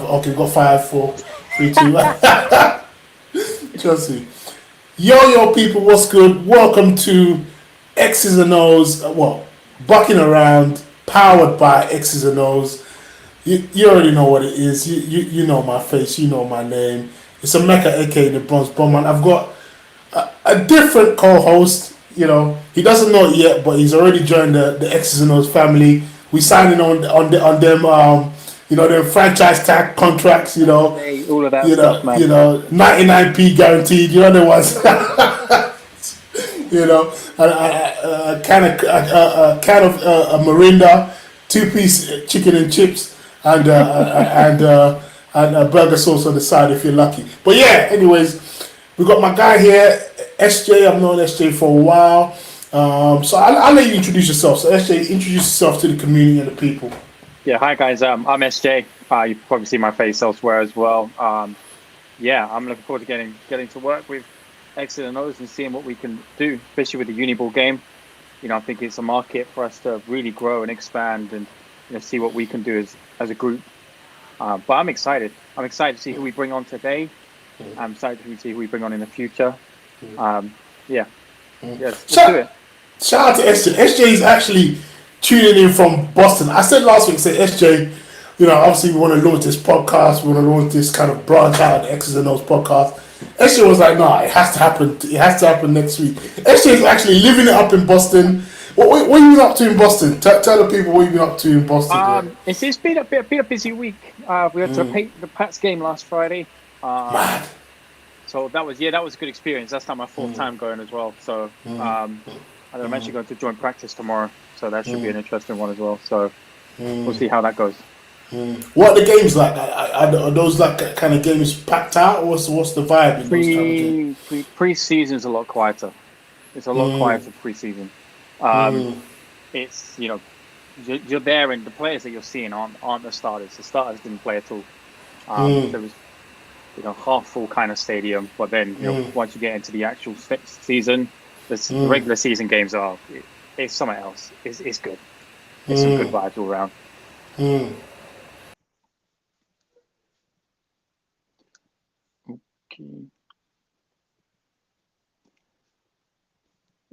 Okay, we've got 5, 4, 3, 2. Trust me. Yo, people, what's good? Welcome to X's and Os. BUCcin Around, powered by X's and Os. You already know what it is. You know my face. You know my name. It's a Mecca, aka the Bronze Bomber. I've got a different co-host. You know, he doesn't know it yet, but he's already joined the X's and Os family. We signing on them. Them franchise tag contracts. Hey, all of that stuff, man. 99p guaranteed. You know the ones. A can of Mirinda, 2-piece chicken and chips, and a burger sauce on the side if you're lucky. But yeah, anyways, we got my guy here, SJ. I've known SJ for a while, so I'll let you introduce yourself. So SJ, introduce yourself to the community and the people. Yeah, hi guys. I'm SJ. You probably see my face elsewhere as well. I'm looking forward to getting to work with Exs and Os and seeing what we can do, especially with the Uniballer game. I think it's a market for us to really grow and expand and see what we can do as a group. But I'm excited. I'm excited to see who we bring on today. I'm excited to see who we bring on in the future. Let's do it. Shout out to SJ. SJ is actually tuning in from Boston. I said last week, said SJ, obviously we want to launch this podcast. We want to launch this kind of branch out of the X's and Os podcast. SJ was like, nah, it has to happen. It has to happen next week. SJ is actually living it up in Boston. What have you been up to in Boston? Tell the people what you've been up to in Boston. It's been a busy week. We had to paint the Pats game last Friday. Mad. So that was a good experience. That's not my fourth time going as well. So I'm actually going to join practice tomorrow. So that should be an interesting one as well. So we'll see how that goes. What are the games like? Are those like kind of games packed out, or what's the vibe in those kind of games? Pre-season's a lot quieter. It's a lot quieter pre-season. It's you're there, and the players that you're seeing aren't the starters. The starters didn't play at all. There was half full kind of stadium, but then once you get into the actual season, the regular season games it's something else. It's good. It's some good vibes all around.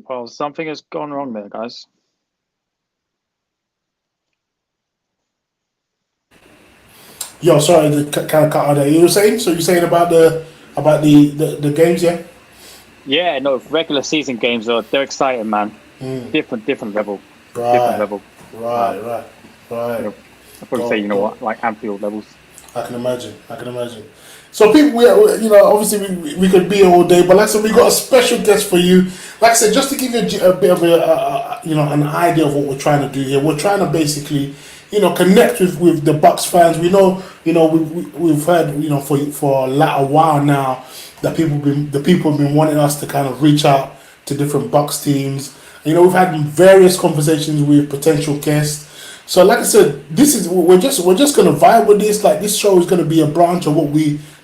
Well, something has gone wrong there, guys. Yo, sorry, the kind of cut out there. You were saying? So you're saying about the games, yeah? Yeah, no, regular season games they're exciting, man. Different level. Right. Different level. Right. I'd probably say, like Anfield levels. I can imagine. So people, obviously we could be here all day, but like I said, we got a special guest for you. Like I said, just to give you a bit of an idea of what we're trying to do here. We're trying to basically, connect with the BUCs fans. We know, we've heard, for a while now that the people have been wanting us to kind of reach out to different BUCs teams. We've had various conversations with potential guests. So, like I said, we're just gonna vibe with this. Like, this show is gonna be a branch of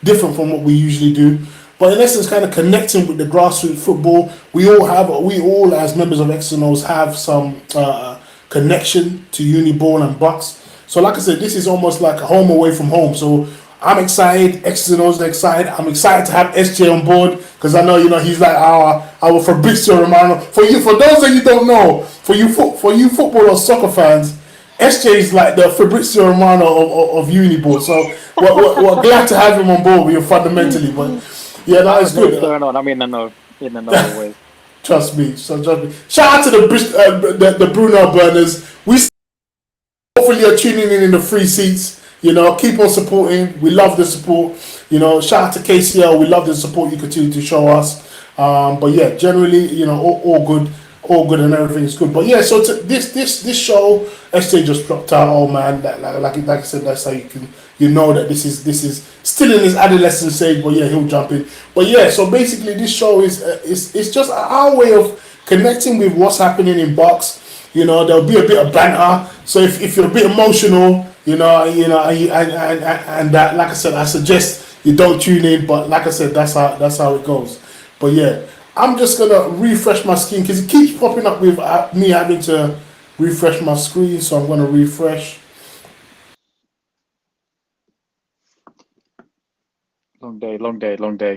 different from what we usually do. But in essence, kind of connecting with the grassroots football. We all as members of Exs and Os have some connection to Uniballer and BUCs. So, like I said, this is almost like a home away from home. So I'm excited. Exs and Os are excited. I'm excited to have SJ on board because I know he's like our Fabrizio Romano. For those of you who don't know, for you football or soccer fans, SJ is like the Fabrizio Romano of Uniballer. So we're glad to have him on board with you fundamentally. But yeah, that is good. What's going on? I'm in the know way. Trust me. Shout out to the Bruno burners. We hopefully are tuning in the free seats. Keep on supporting. We love the support. Shout out to KCL. We love the support you continue to show us. But yeah, generally, all good. All good and everything is good. But yeah, so this show, SJ just dropped out. Oh man, like I said, that's how you know that this is still in his adolescent stage. But yeah, he'll jump in. But yeah, so basically, this show is just our way of connecting with what's happening in BUCs. There'll be a bit of banter. So if you're a bit emotional, and that, like I said, I suggest you don't tune in. But like I said, that's how it goes. But yeah. I'm just going to refresh my screen because it keeps popping up with me having to refresh my screen. So I'm going to refresh. Long day, long day, long day.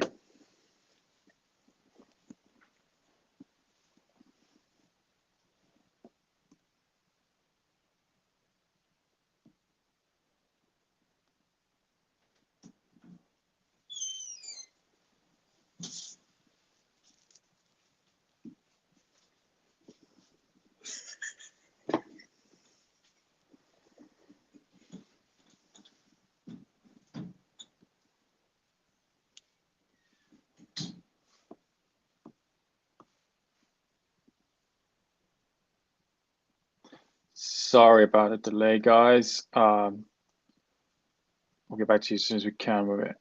Sorry about the delay, guys. We'll get back to you as soon as we can with it.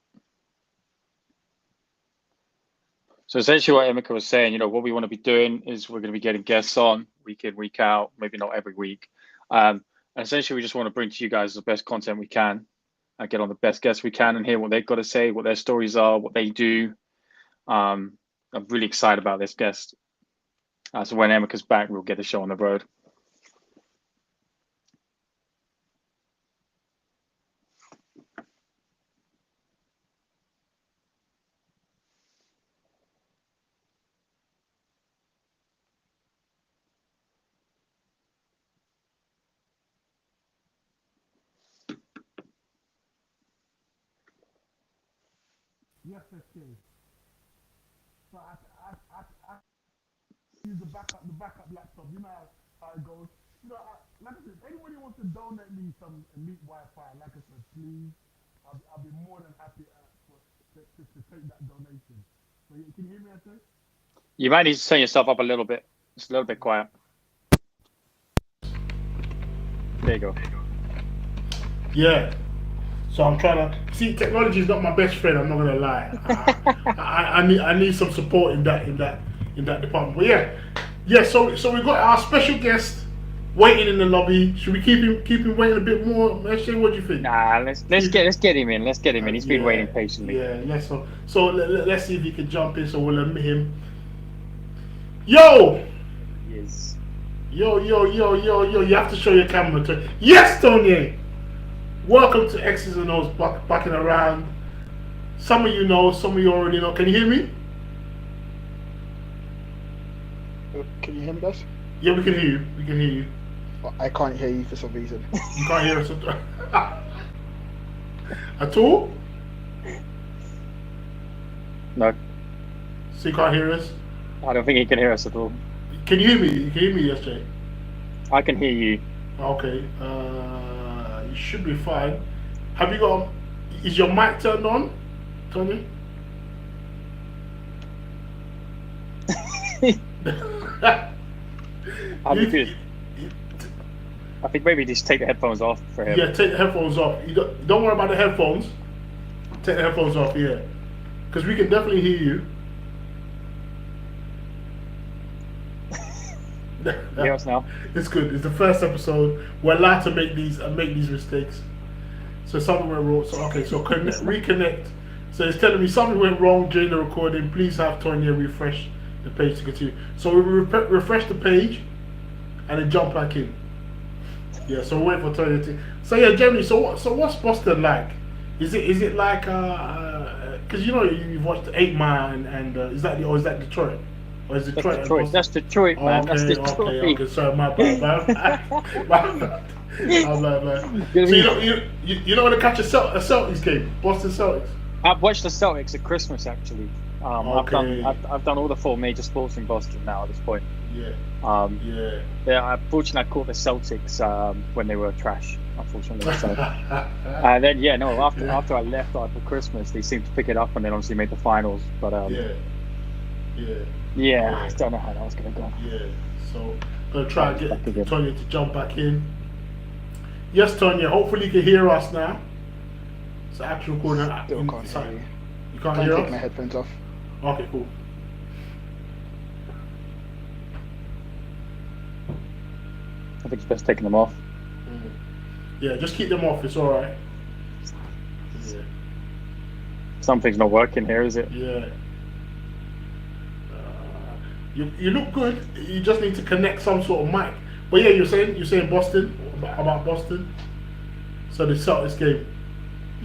So essentially what Emeka was saying, what we want to be doing is we're going to be getting guests on week in, week out, maybe not every week. Essentially, we just want to bring to you guys the best content we can and get on the best guests we can and hear what they've got to say, what their stories are, what they do. I'm really excited about this guest. So when Emeka's back, we'll get the show on the road. Yes, okay. So I use the backup laptop. You know how it goes. Like I said, anybody wants to donate me some elite Wi-Fi, like I said, please, I'll be more than happy to take that donation. So can you hear me, I say? You might need to turn yourself up a little bit. It's a little bit quiet. There you go. Yeah. So I'm trying to see. Technology is not my best friend. I'm not gonna lie. I need some support in that department. But yeah. So we got our special guest waiting in the lobby. Should we keep him waiting a bit more? Meshe, what do you think? Nah, let's get him in. Let's get him in. He's been waiting patiently. Yeah. Let's see if he can jump in. So we'll admit him. Yo. Yes. Yo. You have to show your camera to. Yes, Tony. Welcome to Exs and Os, BUCcin Around. Some of you know, some of you already know. Can you hear me? Can you hear me, guys? Yeah, we can hear you. We can hear you. I can't hear you for some reason. You can't hear us at all? No. So you can't hear us? I don't think he can hear us at all. Can you hear me? You can hear me, yes, Jay? I can hear you. Okay. You should be fine. Have you got? Is your mic turned on, Tony? I think maybe just take the headphones off for him. Yeah, take the headphones off. You don't worry about the headphones. Take the headphones off, yeah, because we can definitely hear you. Hear us now. It's good. It's the first episode. We're allowed to make these mistakes. So something went wrong. So okay. So reconnect. So it's telling me something went wrong during the recording. Please have Tonya refresh the page to continue. So we refresh the page, and then jump back in. Yeah. So we'll wait for Tonya to. So yeah, Jeremy. So what's Boston like? Is it like because you've watched 8 Mile and is that Detroit? Or is Detroit? That's Detroit, man. That's Detroit. Okay. Sorry, my bad. So you don't want to catch a Celtics game, Boston Celtics. I've watched the Celtics at Christmas actually. Okay. I've done all the 4 major sports in Boston now at this point. Yeah. Yeah. Unfortunately, I caught the Celtics when they were trash. Unfortunately, so. And then after I left for Christmas, they seemed to pick it up and then obviously made the finals. But yeah, I don't know how that was gonna go. Yeah. So gonna try and get Tonya to jump back in. Yes, Tonya. Hopefully you can hear us now. It's actual recording. Still can't hear you. You can't Can't hear take us? my headphones off. Okay, cool. I think it's best taking them off. Yeah, just keep them off. It's all right. Yeah. Something's not working here, is it? Yeah. You look good. You just need to connect some sort of mic. But yeah, you're saying Boston about Boston. So the Celtics game.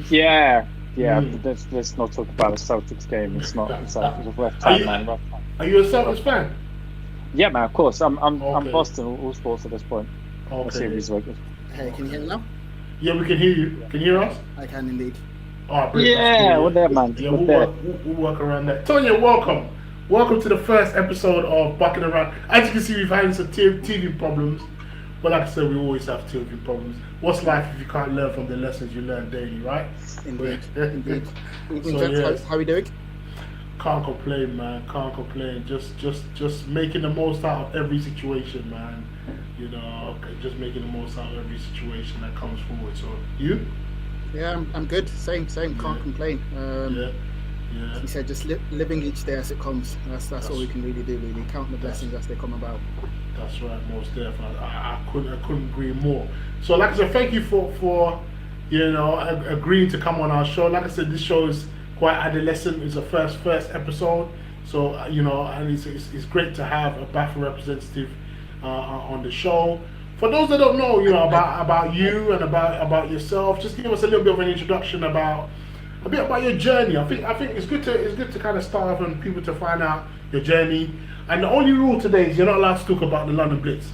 Yeah. Yeah, let's not talk about the Celtics game. It's not. It's a rough time, man. Rough time. Are you a Celtics fan? Yeah, man. Of course. I'm Okay. Boston all sports at this point. Let's see if Okay. he's like this. Hey, can you hear me now? Yeah, we can hear you. Can you hear us? I can indeed. All right, brilliant. That's Yeah, cool, what there, man? Yeah, What we'll there? work around that. Tonya, welcome. Welcome to the first episode of BUCcin Around. As you can see, we've had some TV problems. But like I said, we always have TV problems. What's life if you can't learn from the lessons you learn daily, right? Indeed. So, yeah. How are we doing? Can't complain, man. Can't complain. Just making the most out of every situation, man. You know, just making the most out of every situation that comes forward. So, you? Yeah, I'm good. Same. Can't complain. Yeah. You said just living each day as it comes. That's all we can really do. Really count the blessings as they come about. That's right, most definitely. I couldn't agree more. So, like I said, thank you for agreeing to come on our show. Like I said, this show is quite adolescent. It's the first episode. So, and it's great to have a BAFA representative on the show. For those that don't know, about you and about yourself, just give us a little bit of an introduction about a bit about your journey. I think it's good to kind of start off and people to find out your journey. And the only rule today is you're not allowed to talk about the London Blitz.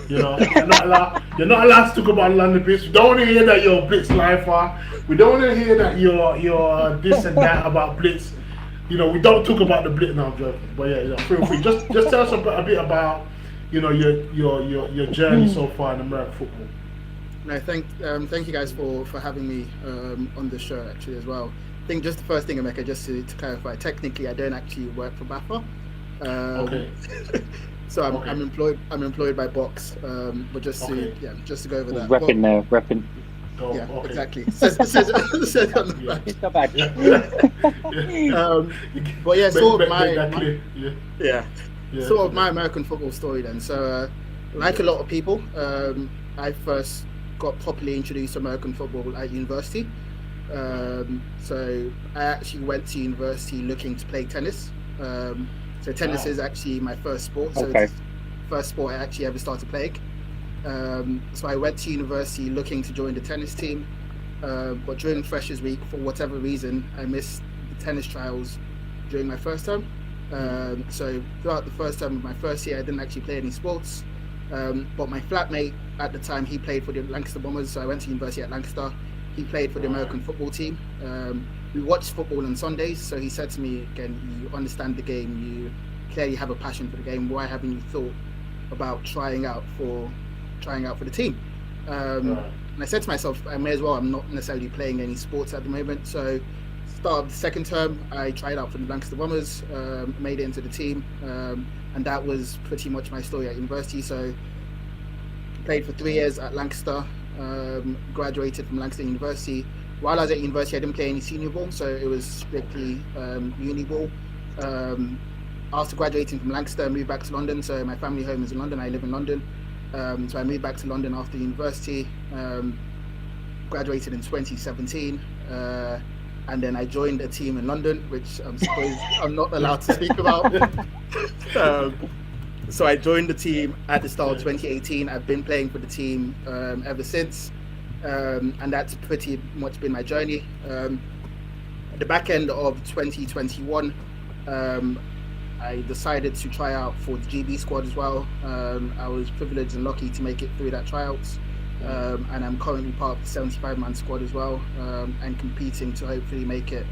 You're not allowed to talk about the London Blitz. We don't want to hear that you're a Blitz lifer. We don't want to hear that you're this and that about Blitz. We don't talk about the Blitz. No, I'm joking. But yeah, feel free. Just tell us a bit about your journey so far in American football. No, thank you guys for having me on the show actually as well. I think just the first thing, Emeka, just to clarify, technically I don't actually work for BAFA. Okay. So I'm employed by BUCs, but just to go over that. Repping. Oh, Yeah, okay. exactly. Says on the back. It's not bad. But yeah, sort of Yeah. sort of my American football story then. So, like a lot of people, I first got properly introduced to American football at university. So I actually went to university looking to play tennis. So tennis is actually my first sport. So it's the first sport I actually ever started playing. So I went to university looking to join the tennis team. But during Freshers Week, for whatever reason, I missed the tennis trials during my first term. So throughout the first term of my first year, I didn't actually play any sports. But my flatmate at the time, he played for the Lancaster Bombers. So I went to university at Lancaster. He played for the American football team. We watched football on Sundays. So he said to me, again, you understand the game. You clearly have a passion for the game. Why haven't you thought about trying out for the team? And I said to myself, I may as well. I'm not necessarily playing any sports at the moment. So start of the second term, I tried out for the Lancaster Bombers, made it into the team. And that was pretty much my story at university. So played for 3 years at Lancaster, graduated from Lancaster University. While I was at university, I didn't play any senior ball, so it was strictly uni ball. After graduating from Lancaster, I moved back to London. So my family home is in London. I live in London. So I moved back to London after university, graduated in 2017. And then I joined a team in London, which I'm supposed I'm not allowed to speak about. So I joined the team at the start of 2018. I've been playing for the team ever since. And that's pretty much been my journey. At the back end of 2021, I decided to try out for the GB squad as well. I was privileged and lucky to make it through that tryouts. And I'm currently part of the 75-man squad as well, and competing to hopefully make it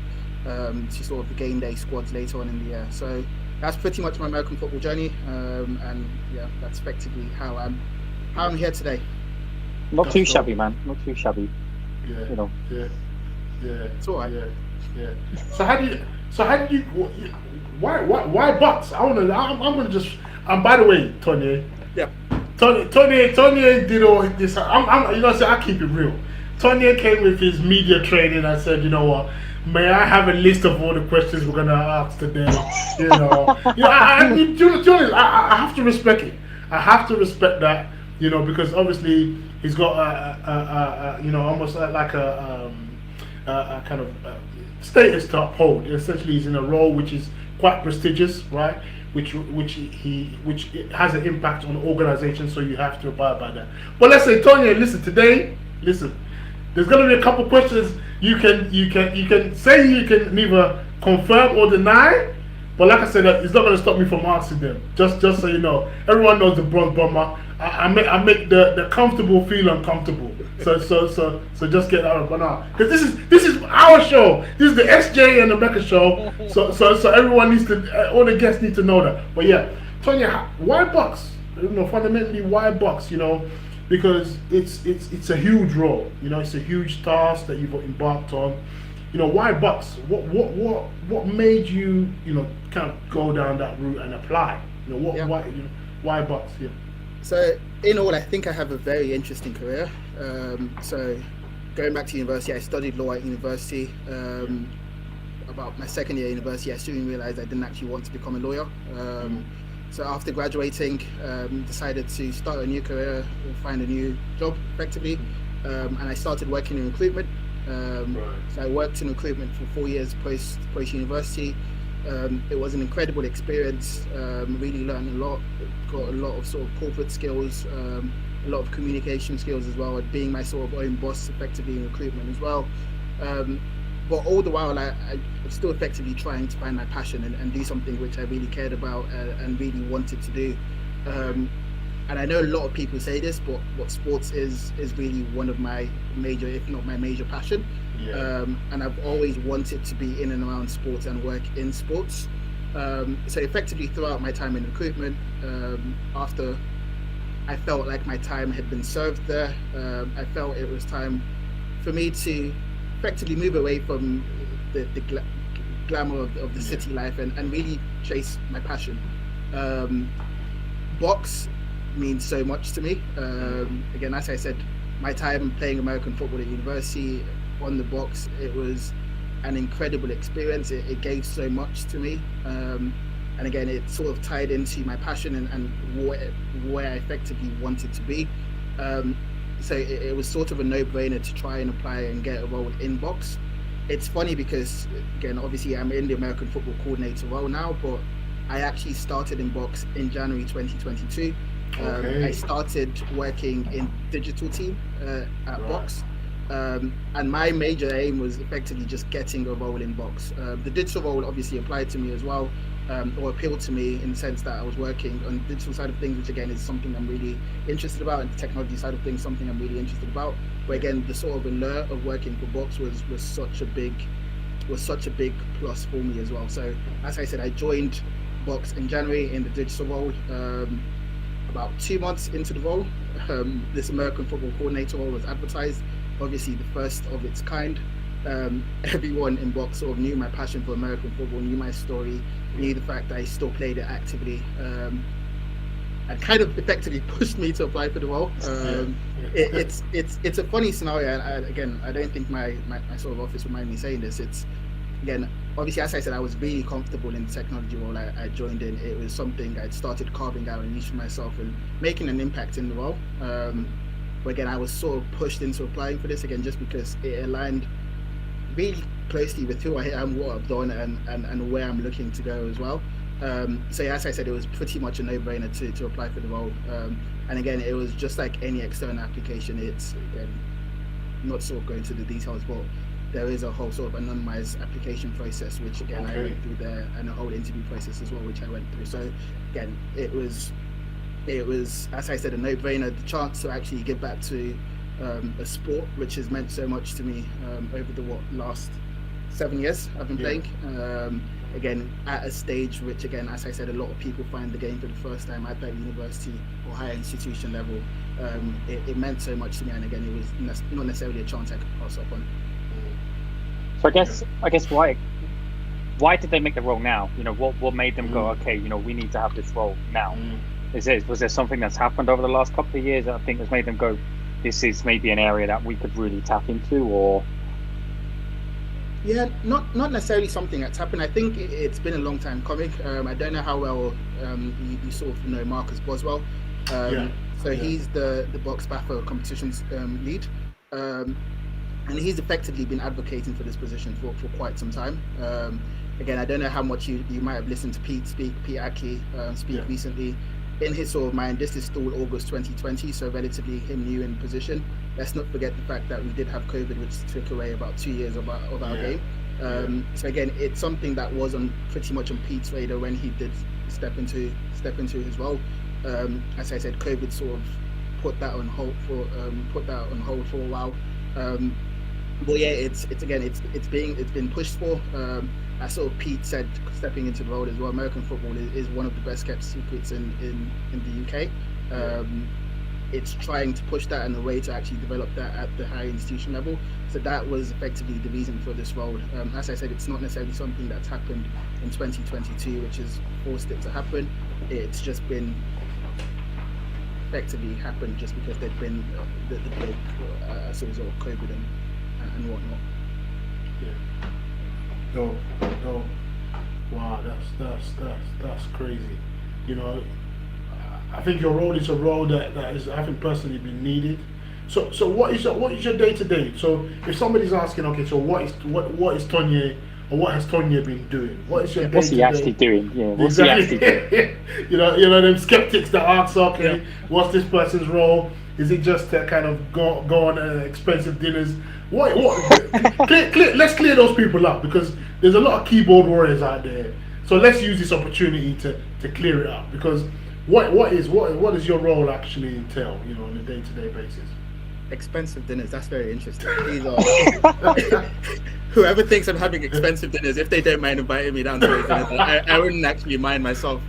to sort of the game day squads later on in the year. So that's pretty much my American football journey, and yeah, that's effectively how I'm here today. Not too shabby, man. Not too shabby. Yeah. Yeah. It's all right. Yeah. So how did you? Why BUCs? I'm gonna just. By the way, Tony. Yeah. Tony did all this. I keep it real. Tony came with his media training and said, you know what, may I have a list of all the questions we're gonna ask today? I have to respect it. I have to respect that, because obviously he's got almost like a kind of status to uphold. Essentially, he's in a role which is quite prestigious, right? Which has an impact on the organization, so you have to abide by that. But let's say, Tony, listen, there's going to be a couple questions you can say you can neither confirm or deny. But like I said, it's not going to stop me from asking them. Just so you know, everyone knows the bronze bomber. I make the comfortable feel uncomfortable. So just get out of now, because this is our show. This is the SJ and the Mecca show. So everyone needs to, all the guests need to know that. But yeah, Tonya, why BUCs? Fundamentally, why BUCs? Because it's a huge role. It's a huge task that you've embarked on. Why BUCs? What made you kind of go down that route and apply? Why BUCs? Yeah. So in all, I think I have a very interesting career. So going back to university, I studied law at university. About my second year at university, I soon realized I didn't actually want to become a lawyer. So after graduating, decided to start a new career, find a new job effectively, and I started working in recruitment. So I worked in recruitment for 4 years post university. It was an incredible experience. Really learned a lot. Got a lot of sort of corporate skills, a lot of communication skills as well, and being my sort of own boss effectively in recruitment as well. But all the while, I was still effectively trying to find my passion and do something which I really cared about and really wanted to do. And I know a lot of people say this, but what sports is really one of my major, if not my major passion. Yeah. And I've always wanted to be in and around sports and work in sports. So effectively throughout my time in recruitment, after I felt like my time had been served there, I felt it was time for me to effectively move away from the glamour of the city life and really chase my passion. BUCs means so much to me. Again, as I said, my time playing American football at university on the BUCs, it was an incredible experience. It gave so much to me. And again, it sort of tied into my passion and where I effectively wanted to be. So it was sort of a no-brainer to try and apply and get a role in BUCs. It's funny because, again, obviously I'm in the American football coordinator role now, but I actually started in BUCs in January 2022. Okay. I started working in digital team at BUCs. And my major aim was effectively just getting a role in BUCs. The digital role obviously applied to me as well, or appealed to me in the sense that I was working on the digital side of things, which again is something I'm really interested about, and the technology side of things, something I'm really interested about. But again, the sort of allure of working for BUCs was such a big plus for me as well. So as I said, I joined BUCs in January in the digital role. About 2 months into the role, this American football coordinator role was advertised. Obviously the first of its kind. Everyone in BUCs sort of knew my passion for American football, knew my story, knew the fact that I still played it actively, and kind of effectively pushed me to apply for the role. It's a funny scenario, and again, I don't think my sort of office would mind me saying this. It's, again, obviously, as I said, I was really comfortable in the technology role I joined in. It was something I'd started carving out a niche for myself and making an impact in the role. But again, I was sort of pushed into applying for this again, just because it aligned really closely with who I am, what I've done, and where I'm looking to go as well. So yeah, as I said, it was pretty much a no-brainer to apply for the role. And again, it was just like any external application. It's, again, not sort of going to the details, but there is a whole sort of anonymized application process, which again, I went through there, and a whole interview process as well, which I went through. So again, it was, as I said, a no-brainer. The chance to actually give back to a sport which has meant so much to me over the last 7 years I've been playing. Again, at a stage which, again, as I said, a lot of people find the game for the first time at that university or higher institution level. It meant so much to me, and again, it was not necessarily a chance I could pass up on. So I guess why did they make the role now? What made them go, okay, we need to have this role now? Was there something that's happened over the last couple of years that I think has made them go, this is maybe an area that we could really tap into? Or yeah, not necessarily something that's happened. I think it's been a long time coming. I don't know how well you sort of know Marcus Boswell. He's the BUCs BAFA competitions lead. And he's effectively been advocating for this position for quite some time. Again, I don't know how much you might have listened to Pete Ackley speak recently. In his sort of mind, this is still August 2020, so relatively him new in position. let's not forget the fact that we did have COVID, which took away about 2 years of our game. So again, it's something that was on pretty much on Pete's radar when he did step into his role. As I said, COVID sort of put that on hold for a while. But yeah, it's been pushed for. As sort of Pete said, stepping into the role as well, American football is one of the best kept secrets in the UK. It's trying to push that in a way to actually develop that at the higher institution level. So that was effectively the reason for this role. As I said, it's not necessarily something that's happened in 2022, which has forced it to happen. It's just been effectively happened just because there'd been the break as a result of COVID and whatnot. No. Wow, that's crazy. You know, I think your role is a role that is, I think, personally been needed. So what is your day to day? So if somebody's asking, okay, so what is Tonye, or what has Tonye been doing? What is your day What's to he day? actually doing? Yeah, what's Exactly. he actually doing? you know them skeptics that ask, okay, what's this person's role? Is it just to kind of go on expensive dinners? What? Let's clear those people up, because there's a lot of keyboard warriors out there. So let's use this opportunity to clear it up, because what does your role actually entail? You know, on a day-to-day basis. Expensive dinners, that's very interesting. These are whoever thinks I'm having expensive dinners, if they don't mind inviting me down to those dinners, I wouldn't actually mind myself.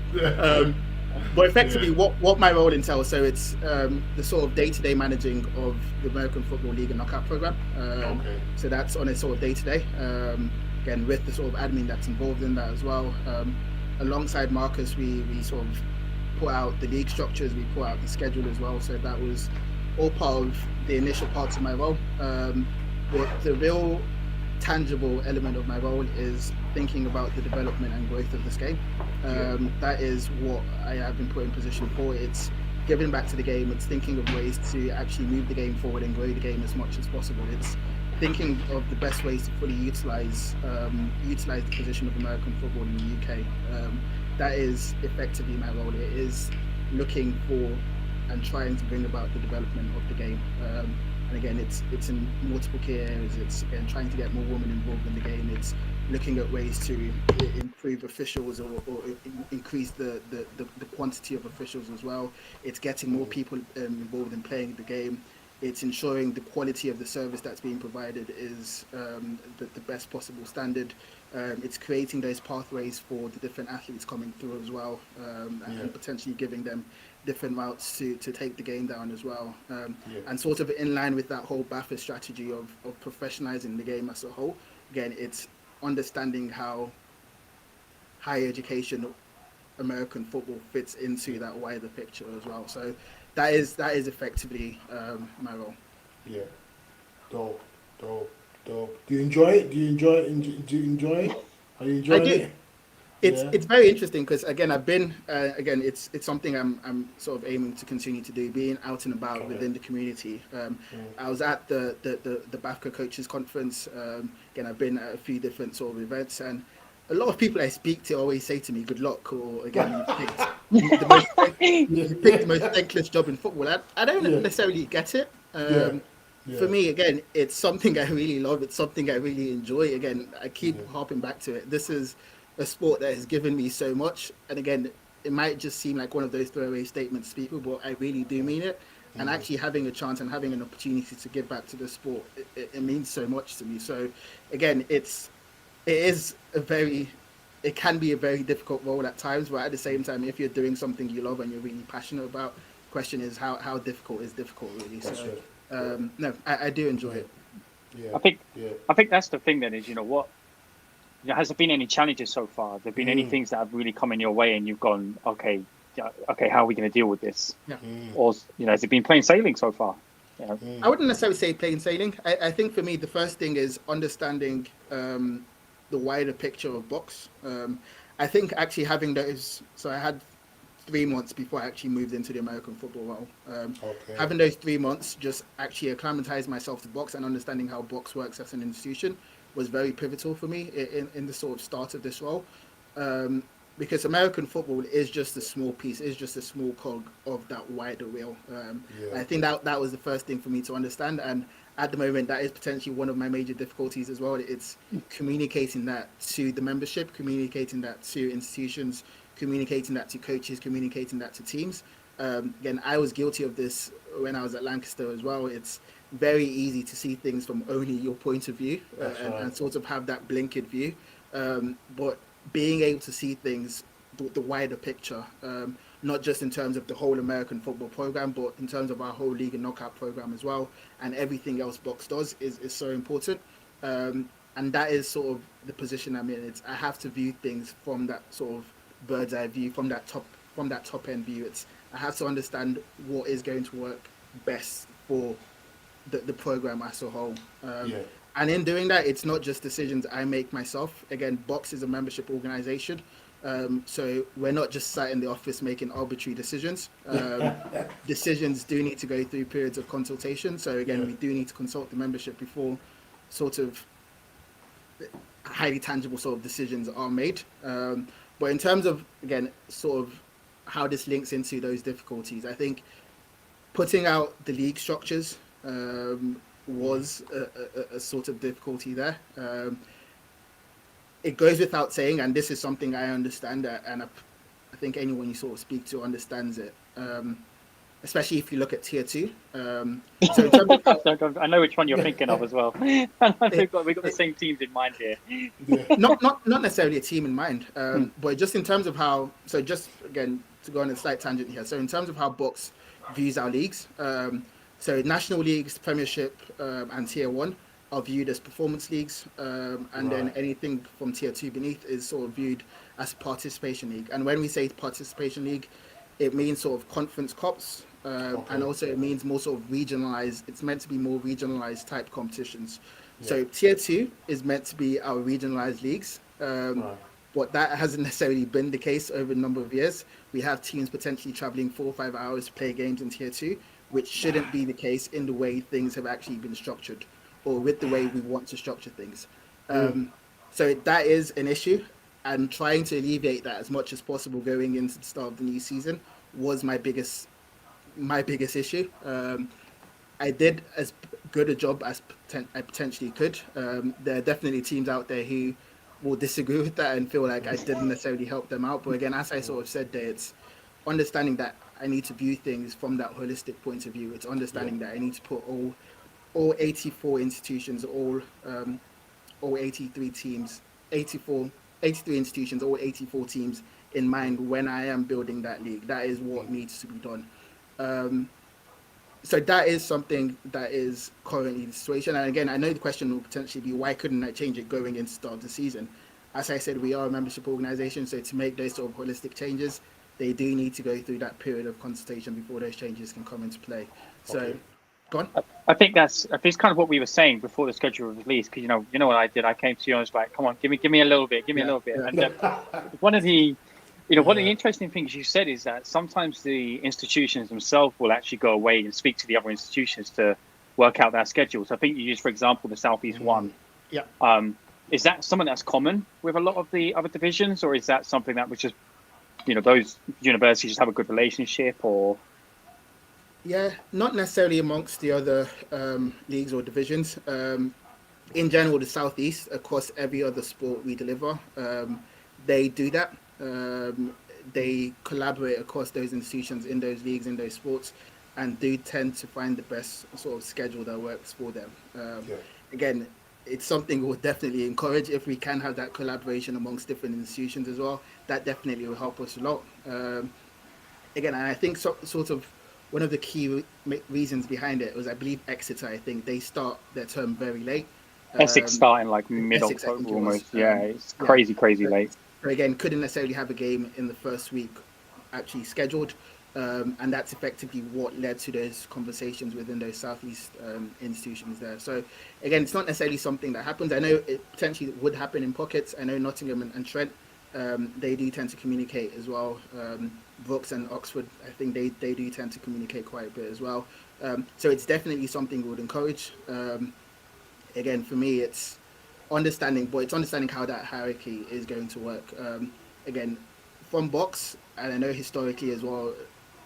But effectively, what my role entails, so it's the sort of day-to-day managing of the American Football League and Knockout program. So that's on a sort of day-to-day. Again, with the sort of admin that's involved in that as well. Alongside Marcus, we sort of put out the league structures, we put out the schedule as well. So that was all part of the initial parts of my role. But the real tangible element of my role is thinking about the development and growth of this game. That is what I have been put in position for. It's giving back to the game. It's thinking of ways to actually move the game forward and grow the game as much as possible. It's thinking of the best ways to fully utilize the position of American football in the UK. That is effectively my role. It is looking for and trying to bring about the development of the game. And again, it's in multiple key areas. It's again trying to get more women involved in the game. It's looking at ways to improve officials or increase the quantity of officials as well. It's getting more people involved in playing the game. It's ensuring the quality of the service that's being provided is the best possible standard. It's creating those pathways for the different athletes coming through as well, and potentially giving them different routes to take the game down as well. And sort of in line with that whole BUCs strategy of professionalizing the game as a whole. Again, it's understanding how higher education American football fits into that wider picture as well. So that is effectively my role. Yeah, dope. Do you enjoy it? Do you enjoy it? Are you enjoying it? It's very interesting because again I've been it's something I'm sort of aiming to continue to do, being out and about within the community. I was at the BUCs Coaches Conference. Again, I've been at a few different sort of events, and a lot of people I speak to always say to me, "Good luck," or again, you picked the most thankless job in football. I don't necessarily get it. For me, again, it's something I really love. It's something I really enjoy. Again, I keep harping back to it. This is a sport that has given me so much. And again, it might just seem like one of those throwaway statements to people, but I really do mean it. And actually having a chance and having an opportunity to give back to the sport, it means so much to me. So again, it can be a very difficult role at times, but at the same time, if you're doing something you love and you're really passionate about, the question is how difficult is difficult really. No, I do enjoy it. I think that's the thing then is, you know what, has there been any challenges so far? Have there been any things that have really come in your way and you've gone, okay, how are we going to deal with this? Or, you know, has it been plain sailing so far? I wouldn't necessarily say plain sailing. I think for me, the first thing is understanding the wider picture of BUCs. I think actually having those, so I had 3 months before I actually moved into the American football role. Having those 3 months, just actually acclimatizing myself to BUCs and understanding how BUCs works as an institution was very pivotal for me in the sort of start of this role. because American football is just a small piece, is just a small cog of that wider wheel. I think that was the first thing for me to understand, and at the moment, that is potentially one of my major difficulties as well. It's communicating that to the membership, communicating that to institutions, communicating that to coaches, communicating that to teams. Again, I was guilty of this when I was at Lancaster as well. It's very easy to see things from only your point of view and sort of have that blinkered view. But being able to see things, the wider picture, not just in terms of the whole American football program, but in terms of our whole league and knockout program as well, and everything else Box does is so important. And that is sort of the position I'm in. I have to view things from that sort of bird's eye view, from that top end view. I have to understand what is going to work best for the program as a whole. And in doing that, it's not just decisions I make myself. Again, Box is a membership organization. So we're not just sat in the office making arbitrary decisions. Decisions do need to go through periods of consultation. So again, we do need to consult the membership before sort of highly tangible sort of decisions are made. But in terms of, again, sort of how this links into those difficulties, I think putting out the league structures was a sort of difficulty there. It goes without saying, and this is something I understand, and I think anyone you sort of speak to understands it, especially if you look at tier 2. So in terms of, I know which one you're thinking of as well. We've got the same teams in mind here. Not necessarily a team in mind, but just in terms of how. So just again to go on a slight tangent here. So in terms of how Box views our leagues, so national leagues, Premiership, and Tier 1 are viewed as performance leagues, and then anything from Tier 2 beneath is sort of viewed as a participation league. And when we say participation league, it means sort of conference cups, and also it means more sort of regionalized. It's meant to be more regionalized type competitions. So Tier 2 is meant to be our regionalized leagues, but that hasn't necessarily been the case over a number of years. We have teams potentially traveling 4 or 5 hours to play games in Tier 2, which shouldn't be the case in the way things have actually been structured, or with the way we want to structure things. So that is an issue, and trying to alleviate that as much as possible going into the start of the new season was my biggest issue. I did as good a job as I potentially could. There are definitely teams out there who will disagree with that and feel like I didn't necessarily help them out. But again, as I sort of said there, it's understanding that I need to view things from that holistic point of view. It's understanding that I need to put all 84 institutions, all 83 teams, 83 institutions, all 84 teams in mind when I am building that league. That is what needs to be done. So that is something that is currently the situation. And again, I know the question will potentially be, why couldn't I change it going into the start of the season? As I said, we are a membership organization, so to make those sort of holistic changes, they do need to go through that period of consultation before those changes can come into play. So, go on. I think that's kind of what we were saying before the schedule was released. Because you know what I did. I came to you and was like, "Come on, give me a little bit, a little bit." And one of the interesting things you said is that sometimes the institutions themselves will actually go away and speak to the other institutions to work out their schedules. I think you used, for example, the Southeast one. Yeah. Is that something that's common with a lot of the other divisions, or is that something that was just, those universities just have a good relationship, or? Yeah, not necessarily amongst the other leagues or divisions. In general, the Southeast, across every other sport we deliver, they do that. They collaborate across those institutions in those leagues, in those sports, and do tend to find the best sort of schedule that works for them. Again, it's something we'll definitely encourage if we can have that collaboration amongst different institutions as well. That definitely will help us a lot. Again, and I think sort of one of the key reasons behind it was, I believe, Exeter. I think they start their term very late. Essex starting like mid-October almost. It's crazy late. So again, couldn't necessarily have a game in the first week actually scheduled. And that's effectively what led to those conversations within those Southeast institutions there. So again, it's not necessarily something that happens. I know it potentially would happen in pockets. I know Nottingham and Trent, they do tend to communicate as well. BUCs and Oxford, I think they do tend to communicate quite a bit as well. So it's definitely something we would encourage. Again, for me, it's understanding how that hierarchy is going to work. Again, from Box, and I know historically as well,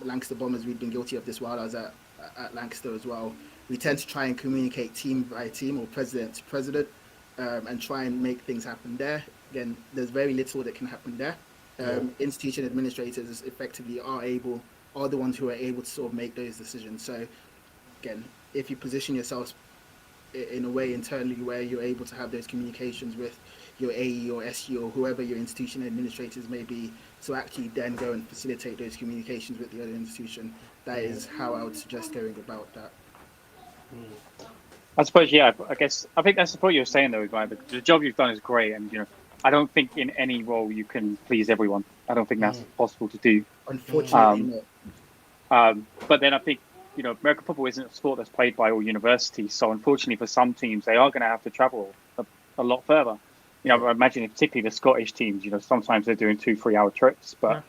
Lancaster Bombers, we've been guilty of this while I was at Lancaster as well. We tend to try and communicate team by team or president to president, and try and make things happen there. Again, there's very little that can happen there. Institution administrators effectively are the ones who are able to sort of make those decisions. So again, if you position yourselves in a way internally where you're able to have those communications with your AE or SE or whoever your institution administrators may be, to actually then go and facilitate those communications with the other institution, that is how I would suggest going about that. I suppose, yeah. I think that's what you're saying though, Guy. The job you've done is great, and I don't think in any role you can please everyone. I don't think that's possible to do. Unfortunately, not. But then I think American football isn't a sport that's played by all universities. So unfortunately for some teams, they are going to have to travel a lot further. I imagine particularly the Scottish teams. Sometimes they're doing 2-3 hour trips, but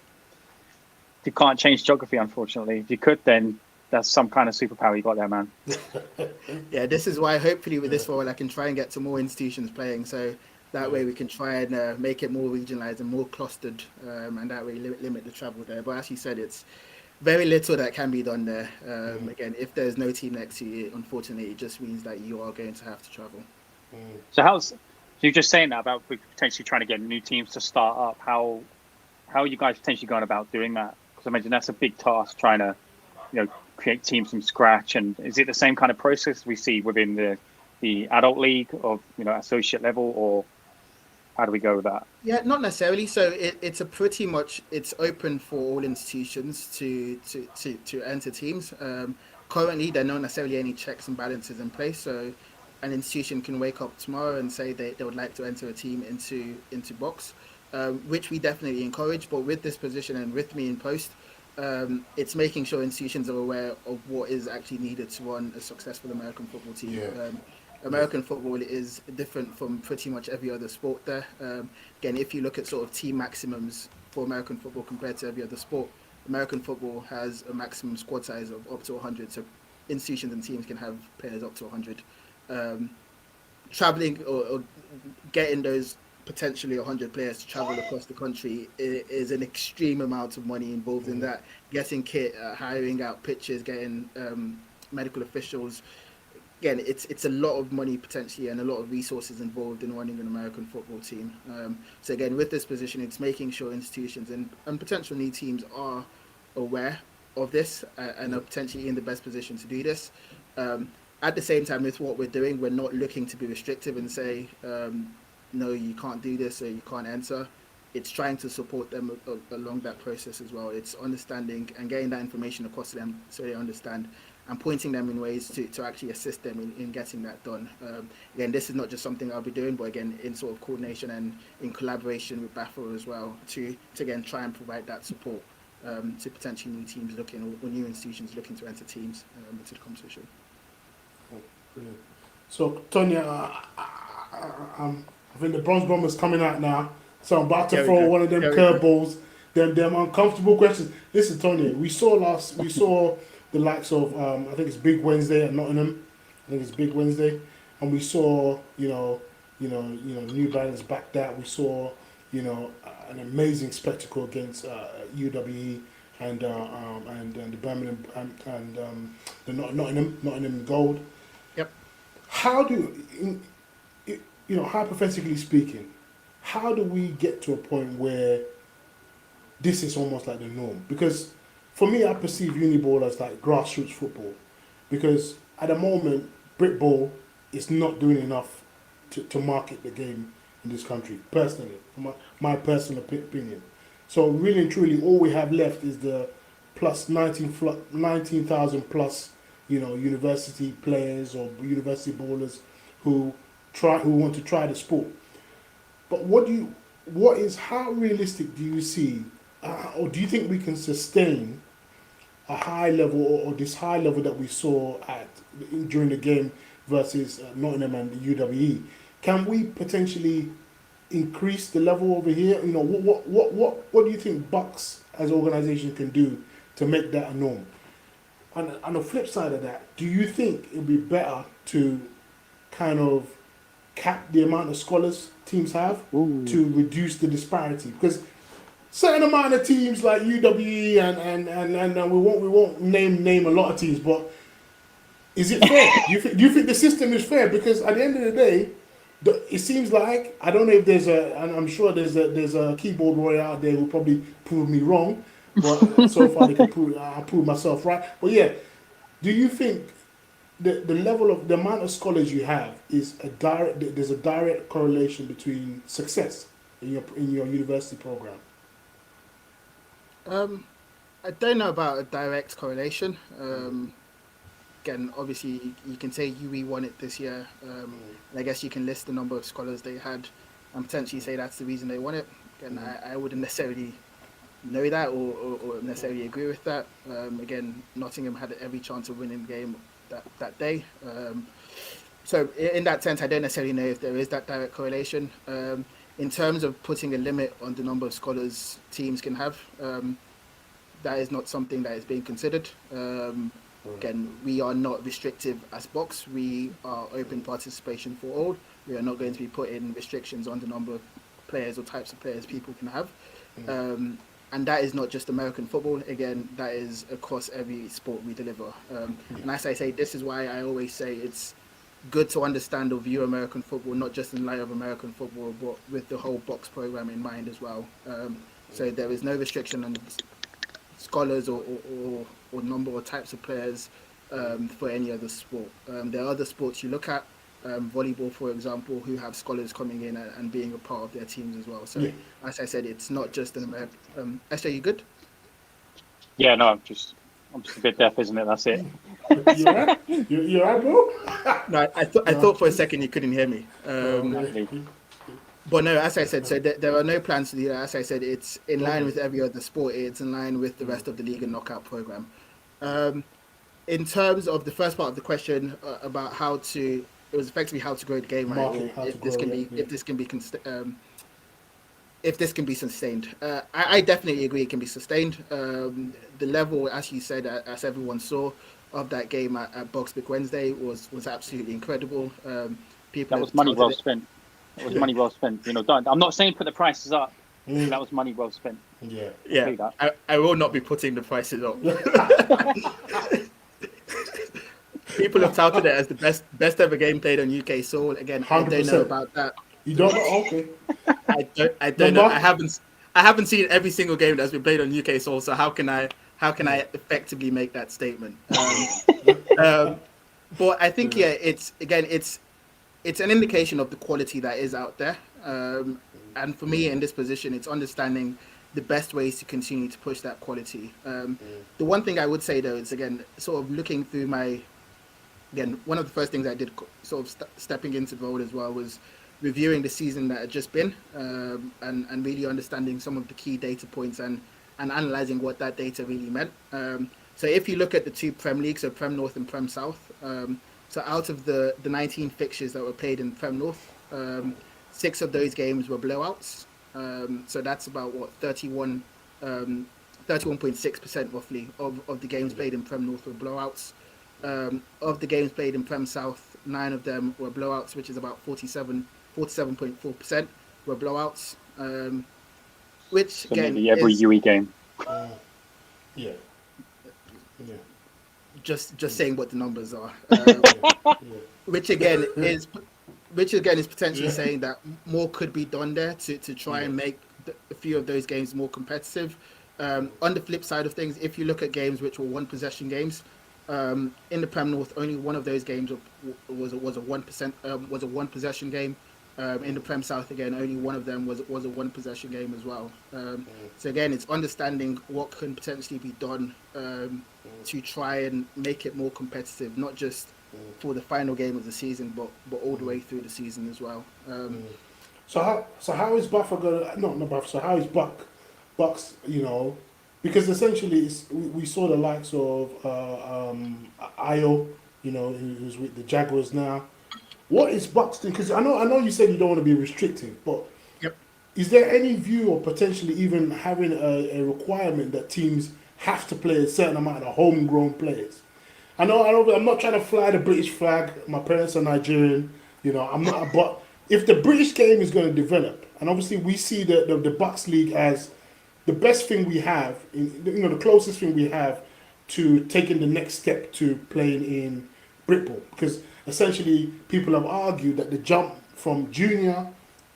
you can't change geography. Unfortunately, if you could, then that's some kind of superpower you got there, man. Yeah, this is why hopefully with this role I can try and get some more institutions playing, so that way we can try and make it more regionalized and more clustered, and that way limit the travel there. But as you said, it's very little that can be done there. Again, if there's no team next to you, unfortunately, it just means that you are going to have to travel. So you're just saying that about potentially trying to get new teams to start up. How are you guys potentially going about doing that? Because I imagine that's a big task, trying to create teams from scratch. And is it the same kind of process we see within the adult league of associate level, or how do we go with that? Yeah, not necessarily. So it's it's open for all institutions to enter teams. Currently, there are not necessarily any checks and balances in place. So an institution can wake up tomorrow and say they would like to enter a team into Box, which we definitely encourage. But with this position and with me in post, it's making sure institutions are aware of what is actually needed to run a successful American football team. American football is different from pretty much every other sport there. Again, if you look at sort of team maximums for American football compared to every other sport, American football has a maximum squad size of up to 100. So institutions and teams can have players up to 100. Traveling or getting those potentially 100 players to travel across the country is an extreme amount of money involved in that. Getting kit, hiring out pitches, getting medical officials. Again, it's a lot of money potentially and a lot of resources involved in running an American football team. So again, with this position, it's making sure institutions and potential new teams are aware of this and are potentially in the best position to do this. At the same time, with what we're doing, we're not looking to be restrictive and say, no, you can't do this or you can't enter. It's trying to support them along that process as well. It's understanding and getting that information across to them so they understand, and pointing them in ways to actually assist them in getting that done. Again, this is not just something I'll be doing, but again, in sort of coordination and in collaboration with BAFO as well, to again try and provide that support to potentially new teams looking or new institutions looking to enter teams into the competition. Oh, brilliant. So, Tonya, I think the Bronze Bomber's coming out now, so I'm about to throw one of them curveballs, them uncomfortable questions. Listen, Tonya, we saw the likes of I think it's Big Wednesday at Nottingham. And we saw New Balance back that. We saw an amazing spectacle against UWE and the Birmingham and the Nottingham Gold. Yep. How do hypothetically speaking, how do we get to a point where this is almost like the norm? Because for me, I perceive Uniball as like grassroots football, because at the moment, Britball is not doing enough to market the game in this country, personally, from my personal opinion. So really and truly, all we have left is the plus 19,000 plus, university players or university ballers who want to try the sport. But how realistic do you see, or do you think we can sustain a high level or this high level that we saw during the game versus Nottingham and the UWE? Can we potentially increase the level over here? What do you think BUCs as an organisation can do to make that a norm? And on the flip side of that, do you think it would be better to kind of cap the amount of scholars teams have to reduce the disparity? Because certain amount of teams like UWE and we won't name a lot of teams, but is it fair? Do you think the system is fair? Because at the end of the day, it seems like, I don't know if there's and I'm sure there's a keyboard warrior out there who will probably prove me wrong, but so far they can I'll prove myself right. But yeah, do you think the level of the amount of scholars you have is there's a direct correlation between success in your university program? I don't know about a direct correlation. Again, obviously, you can say UE won it this year. And I guess you can list the number of scholars they had and potentially say that's the reason they won it. Again, I wouldn't necessarily know that or necessarily agree with that. Again, Nottingham had every chance of winning the game that day. So in that sense, I don't necessarily know if there is that direct correlation. In terms of putting a limit on the number of scholars teams can have, that is not something that is being considered. Again, we are not restrictive as BUCs. We are open participation for all. We are not going to be putting restrictions on the number of players or types of players people can have. And that is not just American football. Again, that is across every sport we deliver. And as I say, this is why I always say it's good to understand or view American football, not just in light of American football, but with the whole BUCs program in mind as well. So there is no restriction on scholars or number or types of players for any other sport. There are other sports you look at, volleyball, for example, who have scholars coming in and being a part of their teams as well. So, as I said, it's not just an American. Esther, you good? Yeah, no, I'm just a bit deaf, isn't it? That's it. You alright, bro? No, I thought for a second you couldn't hear me. But no, as I said, so there are no plans to do that. As I said, it's in line with every other sport. It's in line with the rest of the league and knockout program. In terms of the first part of the question about it was effectively how to grow the game, right? If this can be sustained. I definitely agree it can be sustained. The level, as you said, as everyone saw, of that game at BUCs Big Wednesday was absolutely incredible. That was money well spent. It was money well spent. I'm not saying put the prices up. That was money well spent. Yeah. I will not be putting the prices up. People have touted it as the best ever game played on UK soil. Again, 100%. I don't know about that. You don't know? Okay. I don't know. I haven't seen every single game that's been played on UK soil. So how can I effectively make that statement? But I think it's an indication of the quality that is out there. And for me in this position, it's understanding the best ways to continue to push that quality. The one thing I would say though is, again, sort of looking through one of the first things I did sort of stepping into the role as well was reviewing the season that had just been and really understanding some of the key data points and analysing what that data really meant. So if you look at the two Prem Leagues, so Prem North and Prem South, so out of the 19 fixtures that were played in Prem North, 6 of those games were blowouts. So that's about 31.6% roughly of the games played in Prem North were blowouts. Of the games played in Prem South, 9 of them were blowouts, which is about 47.4% were blowouts. Which so again, maybe every UE game. Just saying what the numbers are, which again is potentially saying that more could be done there to try and make a few of those games more competitive. On the flip side of things, if you look at games which were one possession games, in the Prem North, only one of those games was a 1 possession game. In the Prem South, again, only one of them was a 1 possession game as well. So again, it's understanding what can potentially be done to try and make it more competitive, not just for the final game of the season, but all the way through the season as well. So how is Buffer going? Not Buffer. So how is BUCs? Because essentially we saw the likes of Ayo, who's with the Jaguars now. What is BUCs doing? Because I know you said you don't want to be restrictive, but is there any view or potentially even having a requirement that teams have to play a certain amount of homegrown players? I know. I'm not trying to fly the British flag. My parents are Nigerian. I'm not. But if the British game is going to develop, and obviously we see the BUCs League as the best thing we have, the closest thing we have to taking the next step to playing in Britball, because essentially people have argued that the jump from junior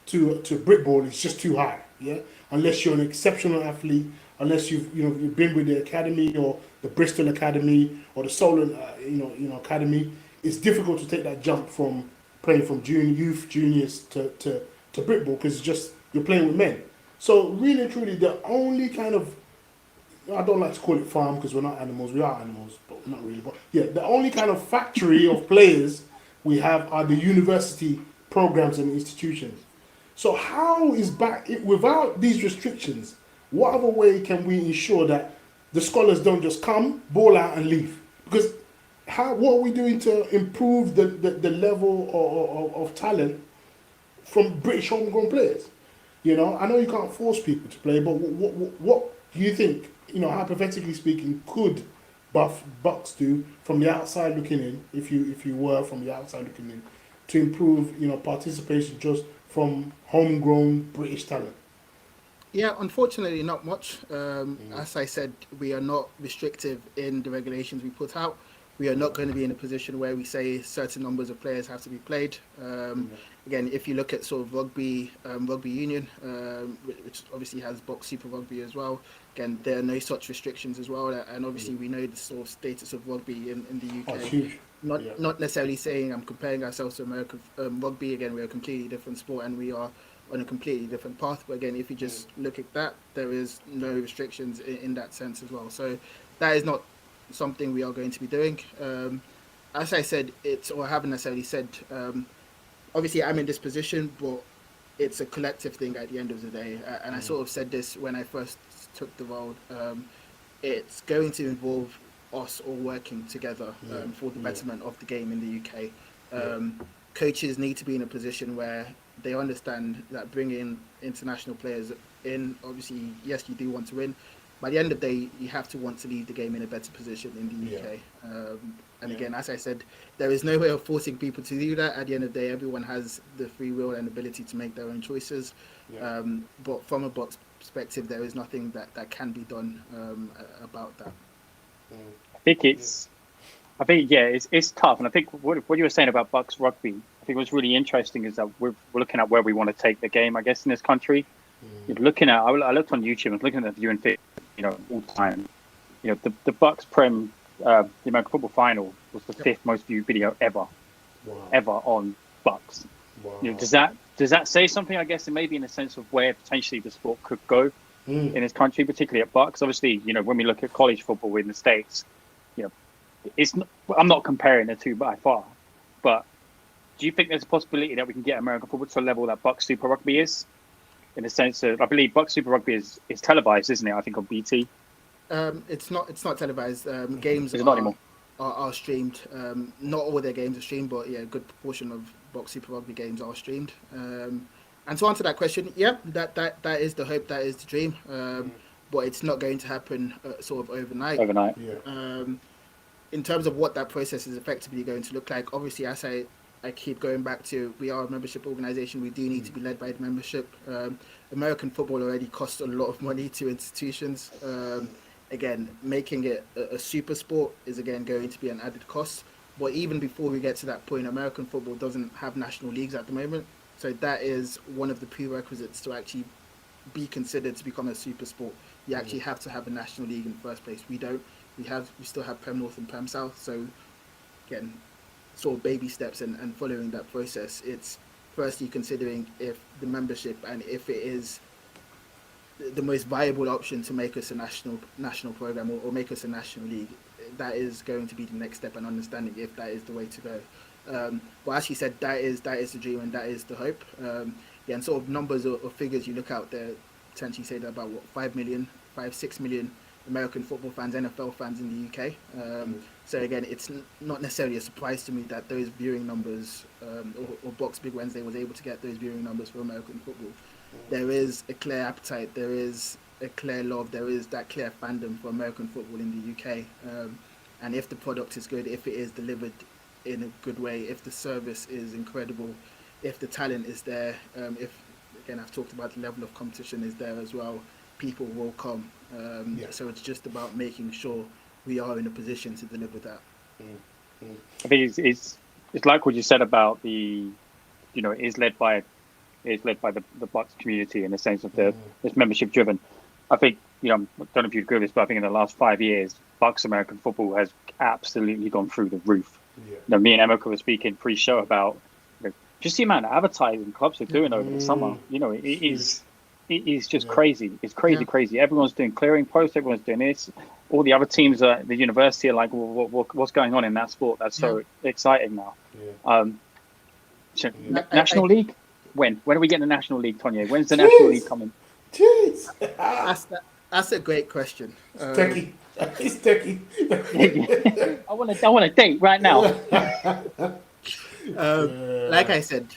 to Britball is just too high. Yeah, unless you're an exceptional athlete, unless you've been with the academy or the Bristol Academy or the Solent Academy, it's difficult to take that jump from playing from juniors to Britball, because it's just you're playing with men. So really and truly, the only kind of, I don't like to call it farm because we're not animals. We are animals, but not really. But yeah, the only kind of factory of players we have are the university programs and institutions. So how is without these restrictions? What other way can we ensure that the scholars don't just come, ball out, and leave? Because what are we doing to improve the level of talent from British homegrown players? I know you can't force people to play, but what do you think, hypothetically speaking, could BUCs do from the outside looking in, if you were from the outside looking in, to improve, participation just from homegrown British talent? Yeah, unfortunately, not much. As I said, we are not restrictive in the regulations we put out. We are not going to be in a position where we say certain numbers of players have to be played. Again, if you look at sort of rugby union, which obviously has box Super Rugby as well, again, there are no such restrictions as well. And obviously, we know the sort of status of rugby in the UK. Oh, it's huge. Not necessarily saying I'm comparing ourselves to American rugby. Again, we're a completely different sport and we are on a completely different path. But again, if you just look at that, there is no restrictions in that sense as well. So that is not something we are going to be doing. As I said, I haven't necessarily said, obviously I'm in this position, but it's a collective thing at the end of the day. And I sort of said this when I first took the role. It's going to involve us all working together for the betterment of the game in the UK. Coaches need to be in a position where they understand that bringing international players in, obviously, yes, you do want to win. By the end of the day, you have to want to leave the game in a better position in the UK. Again, as I said, there is no way of forcing people to do that. At the end of the day, everyone has the free will and ability to make their own choices. But from a box perspective, there is nothing that can be done about that. I think it's tough. And I think what you were saying about BUCs rugby, I think what's really interesting is that we're looking at where we want to take the game, I guess, in this country. You're looking at, I looked on YouTube, I was looking at the viewing figures, all time. The BUCs Prem, the American football final was the fifth most viewed video ever on BUCs. Wow. Does that say something, I guess, and maybe in a sense of where potentially the sport could go in this country, particularly at BUCs? Obviously, when we look at college football in the States, it's not, I'm not comparing the two by far, but do you think there's a possibility that we can get American football to a level that BUCs Super Rugby is? In the sense of, I believe BUCs Super Rugby is televised, isn't it? I think on BT. It's not televised. Games are streamed. Not all their games are streamed, but a good proportion of BUCs Super Rugby games are streamed. And to answer that question, that is the hope, that is the dream. But it's not going to happen sort of overnight. In terms of what that process is effectively going to look like, obviously, as I keep going back to, we are a membership organisation. We do need to be led by the membership. American football already costs a lot of money to institutions. Again, making it a super sport is again going to be an added cost. But even before we get to that point, American football doesn't have national leagues at the moment. So that is one of the prerequisites to actually be considered to become a super sport. You actually have to have a national league in the first place. We don't. We still have Prem North and Prem South. So again, sort of baby steps and following that process. It's firstly considering if the membership and if it is the most viable option to make us a national program or make us a national league. That is going to be the next step, and understanding if that is the way to go. But as you said, that is the dream and that is the hope. And sort of numbers or figures you look out there potentially say that about 5-6 million American football fans, NFL fans in the UK. So again, it's not necessarily a surprise to me that those viewing numbers, or Box Big Wednesday was able to get those viewing numbers for American football. There is a clear appetite, there is a clear love, there is that clear fandom for American football in the UK. And if the product is good, if it is delivered in a good way, if the service is incredible, if the talent is there, if, again, I've talked about the level of competition is there as well, people will come. So it's just about making sure we are in a position to deliver that. I think it's like what you said about the, it is led by the BUCs community in the sense of it's membership driven. I think, I don't know if you agree with this, but I think in the last 5 years, BUCs American football has absolutely gone through the roof. Yeah. Me and Emeka were speaking pre-show about just the amount of advertising clubs are doing over the summer. It is just crazy. It's crazy. Everyone's doing clearing posts. Everyone's doing this. All the other teams at the university are like, what's going on in that sport? That's so exciting now. National League? When are we getting the National League, Tonye? When's the National League coming? Jeez. That's a great question. Techie. It's techie. I want a date right now. Like I said,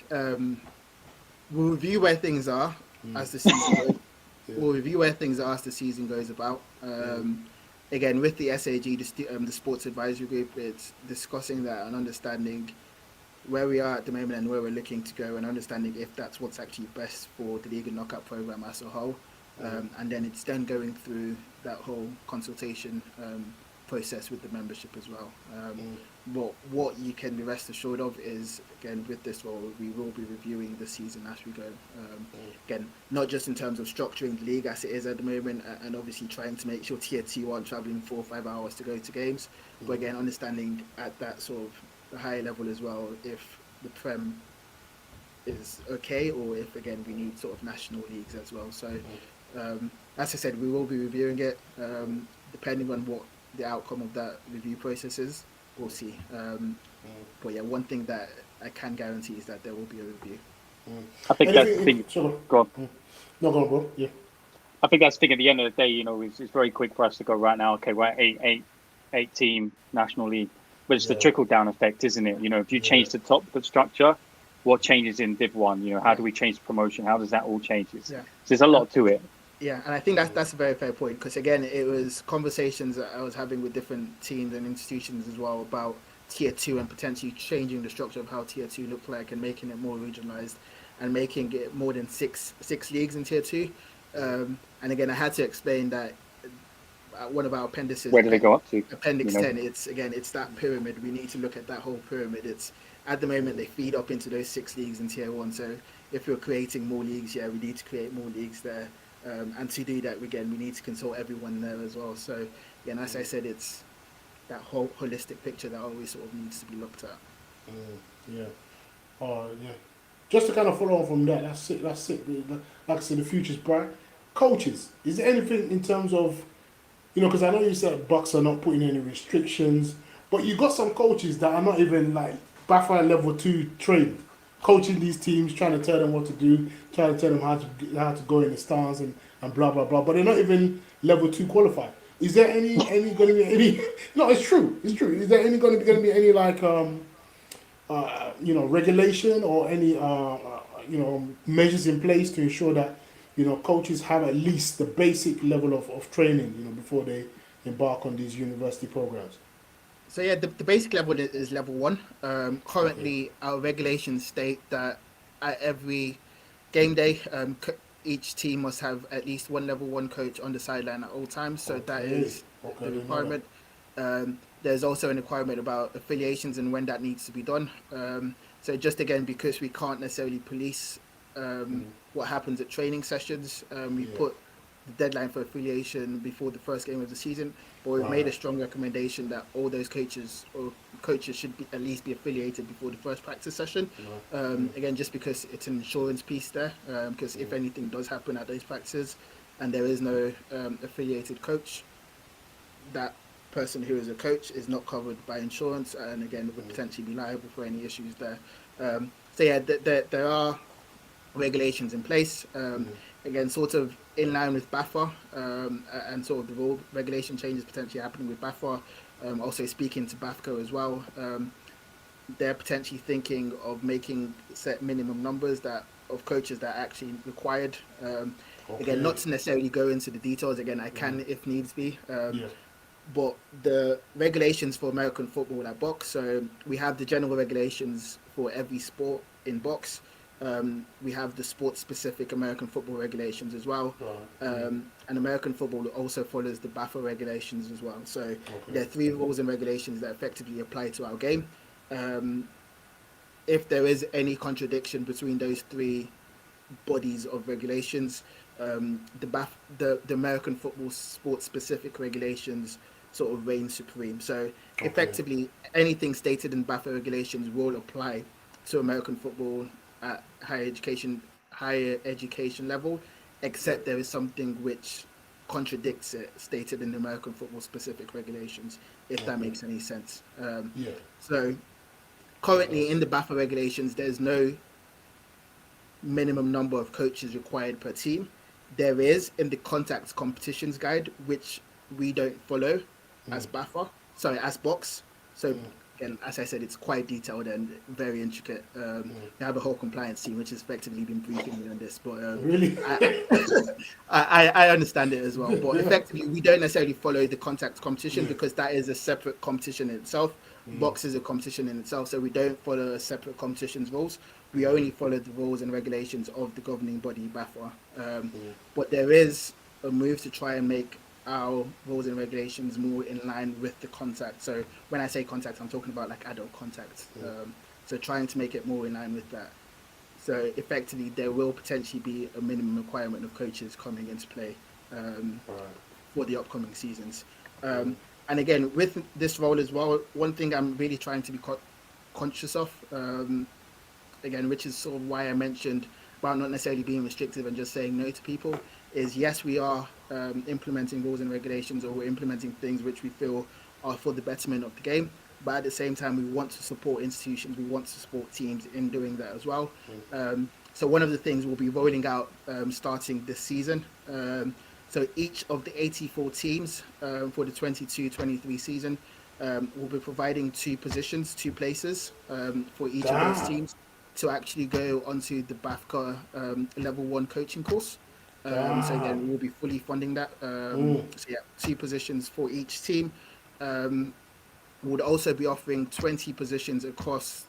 we'll review where things are as the season goes. We'll review where things are as the season goes about. Again, with the SAG, the Sports Advisory Group, it's discussing that and understanding where we are at the moment and where we're looking to go, and understanding if that's what's actually best for the league and knockout program as a whole. And then it's then going through that whole consultation process with the membership as well. What you can be rest assured of is, again, with this role, we will be reviewing the season as we go. Again, not just in terms of structuring the league as it is at the moment, and obviously trying to make sure Tier 2 aren't travelling 4 or 5 hours to go to games, but again, understanding at that sort of the higher level as well, if the Prem is okay, or if, again, we need sort of national leagues as well. So, as I said, we will be reviewing it, depending on what the outcome of that review process is. We'll see. But yeah, one thing that I can guarantee is that there will be a review. I think that's the thing. Go on. No, go on, bro. Yeah. I think that's the thing. At the end of the day, it's very quick for us to go right now. Okay, we're eight team National League, but it's the trickle down effect, isn't it? If you change the top structure, what changes in Div 1? How do we change the promotion? How does that all change? There's a lot to it. Yeah, and I think that's a very fair point, because again, it was conversations that I was having with different teams and institutions as well about Tier 2 and potentially changing the structure of how Tier 2 looked like and making it more regionalised and making it more than six leagues in Tier 2. And again, I had to explain that one of our appendices. Where do they go up to? Appendix 10. It's that pyramid. We need to look at that whole pyramid. It's at the moment they feed up into those 6 leagues in Tier 1. So if we're creating more leagues, we need to create more leagues there. And to do that, again, we need to consult everyone there as well. So, again, as I said, it's that whole holistic picture that always sort of needs to be looked at. Just to kind of follow on from that, that's it. Like I said, the future's bright. Coaches, is there anything in terms of, because I know you said BUCs are not putting any restrictions, but you got some coaches that are not even like BAFA level 2 trained, coaching these teams, trying to tell them what to do, trying to tell them how to go in the stance and blah blah blah. But they're not even level 2 qualified. Is there any going to be any? No, it's true. Is there going to be any like regulation or any measures in place to ensure that coaches have at least the basic level of training before they embark on these university programs? So yeah, the basic level is level 1. Currently, our regulations state that at every game day, each team must have at least one level 1 coach on the sideline at all times. So that is the requirement. There's also a requirement about affiliations and when that needs to be done. So just again, because we can't necessarily police what happens at training sessions, we put the deadline for affiliation before the first game of the season, but we've made a strong recommendation that all those coaches should at least be affiliated before the first practice session. Again, just because it's an insurance piece there, because if anything does happen at those practices and there is no affiliated coach, that person who is a coach is not covered by insurance, and again would potentially be liable for any issues there. So yeah, there are regulations in place. Again, sort of in line with BAFA, and sort of the rule regulation changes potentially happening with BAFA. Also speaking to BAFCO as well, they're potentially thinking of making set minimum numbers of coaches that are actually required. Again, not to necessarily go into the details. Again, I can if needs be. But the regulations for American football are BUCs. So we have the general regulations for every sport in BUCs. we have the sport-specific American football regulations as well. Right. And American football also follows the BUCs regulations as well. So Okay. there are 3 rules and regulations that effectively apply to our game. If there is any contradiction between those 3 bodies of regulations, the American football sport-specific regulations sort of reign supreme. So effectively, anything stated in BUCs regulations will apply to American football at higher education level, except there is something which contradicts it stated in the American football specific regulations, if that makes any sense. So currently in the BUCs regulations, there's no minimum number of coaches required per team. There is in the contacts competitions guide, which we don't follow as BUCs. So again, as I said, it's quite detailed and very intricate. We have a whole compliance team which has effectively been briefing me on this, but Really? I understand it as well. But effectively, we don't necessarily follow the contacts competition because that is a separate competition in itself. Box is a competition in itself, so we don't follow a separate competition's rules. We only follow the rules and regulations of the governing body, BUCs. But there is a move to try and make our rules and regulations more in line with the contact. So when I say contact, I'm talking about like adult contact. So trying to make it more in line with that. So effectively, there will potentially be a minimum requirement of coaches coming into play for the upcoming seasons. And again, with this role as well, one thing I'm really trying to be conscious of, again, which is sort of why I mentioned about not necessarily being restrictive and just saying no to people, is yes, we are implementing rules and regulations, or we're implementing things which we feel are for the betterment of the game. But at the same time, we want to support institutions, we want to support teams in doing that as well. So one of the things we'll be rolling out starting this season. So each of the 84 teams for the 22-23 season will be providing 2 positions, 2 places for each of those teams to actually go onto the BUCs level 1 coaching course. So again, we'll be fully funding that. So yeah, 2 positions for each team. We'll also be offering 20 positions across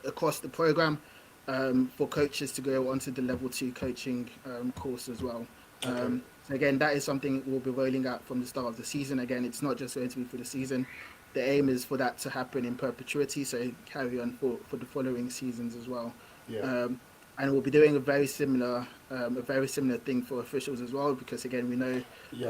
the program for coaches to go onto the level 2 coaching course as well. So again, that is something we'll be rolling out from the start of the season. Again, it's not just going to be for the season. The aim is for that to happen in perpetuity, so carry on for the following seasons as well. And we'll be doing a very similar thing for officials as well, because again, we know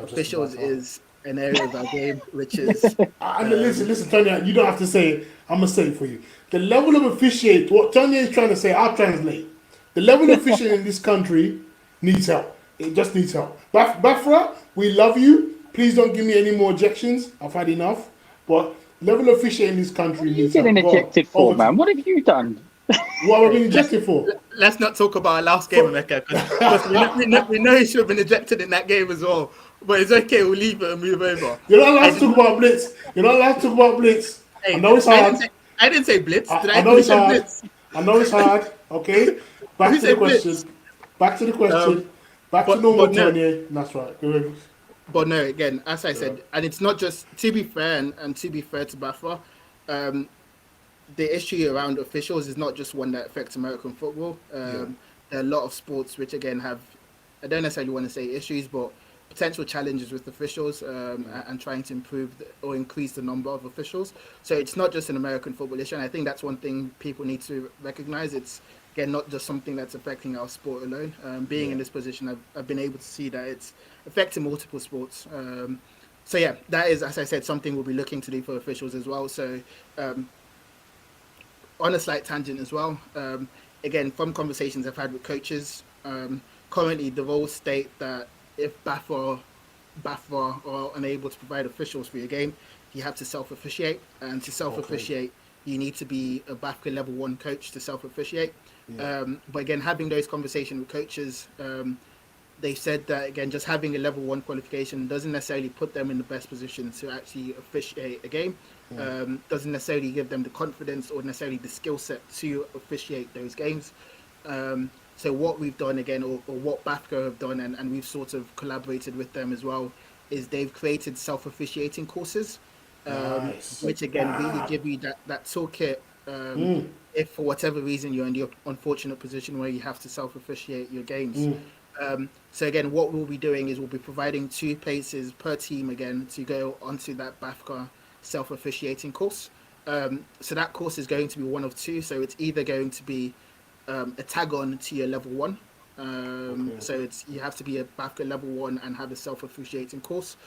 officials is an area of our game which is. Listen, Tanya, you don't have to say it. I'm gonna say it for you. The level of officiate, what Tanya is trying to say, I'll translate. The level of officiate in this country needs help. It just needs help. Bafra, we love you. Please don't give me any more ejections. I've had enough. But level of officiate in this country needs help. What are you getting ejected for, man? What have you done? What have I been ejected for? Let's not talk about our last game, Emeka, because we know he should have been ejected in that game as well. But it's okay, we'll leave it and move over. You're not allowed to talk about Blitz. You're not allowed to talk about Blitz. Hey, I know it's hard. I didn't say Blitz. I know it's hard. Blitz? I know it's hard. Okay? Back to the question. Back to the question. Back to normal, Tanya. That's right. Go ahead. But no, again, as I said, and it's not just, to be fair and to be fair to Bafra, the issue around officials is not just one that affects American football. There are a lot of sports which, again, have, I don't necessarily want to say issues, but potential challenges with officials and trying to improve or increase the number of officials. So it's not just an American football issue, and I think that's one thing people need to recognize. It's, again, not just something that's affecting our sport alone. Being in this position, I've been able to see that it's affecting multiple sports. So yeah, that is, as I said, something we'll be looking to do for officials as well. So on a slight tangent as well, again, from conversations I've had with coaches, currently the rules state that if BAFA are unable to provide officials for your game, you have to self-officiate. And to self-officiate, you need to be a BAFA level 1 coach to self-officiate. But again, having those conversations with coaches, they said that, again, just having a level 1 qualification doesn't necessarily put them in the best position to actually officiate a game. Doesn't necessarily give them the confidence or necessarily the skill set to officiate those games. So what we've done, again, or what BAFCO have done, and we've sort of collaborated with them as well, is they've created self-officiating courses, which again really give you that toolkit If for whatever reason you're in the unfortunate position where you have to self-officiate your games. So again, what we'll be doing is we'll be providing 2 places per team again to go onto that BUCs self-officiating course. So that course is going to be one of 2. So it's either going to be a tag on to your level 1. So it's you have to be a BUCs level 1 and have a self-officiating course,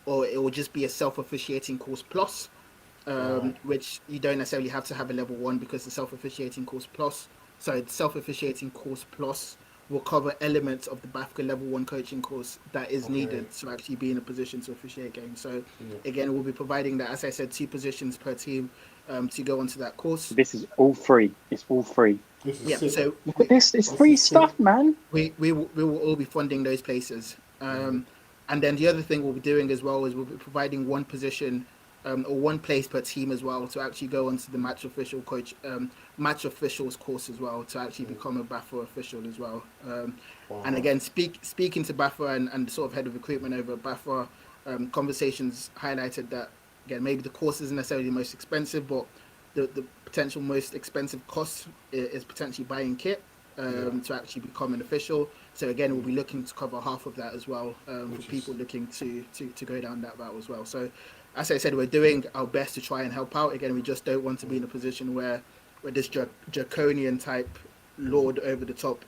or it will just be a self-officiating course plus. Which you don't necessarily have to have a level 1 because the self-officiating course plus will cover elements of the BUCs level 1 coaching course that is needed to actually be in a position to officiate games. So again, we'll be providing that, as I said, 2 positions per team to go onto that course. This is all free. It's all free. Sick. So look at this. It's free stuff, man. We will all be funding those places. And then the other thing we'll be doing as well is we'll be providing 1 position or 1 place per team as well to actually go onto the match officials course as well to actually become a BAFA official as well. And again, speaking to BAFA and sort of head of recruitment over at BAFA, conversations highlighted that again maybe the course isn't necessarily the most expensive, but the potential most expensive cost is potentially buying kit to actually become an official. So again, we'll be looking to cover half of that as well for people looking to go down that route as well. So as I said, we're doing our best to try and help out. Again, we just don't want to be in a position where this draconian type lord over the top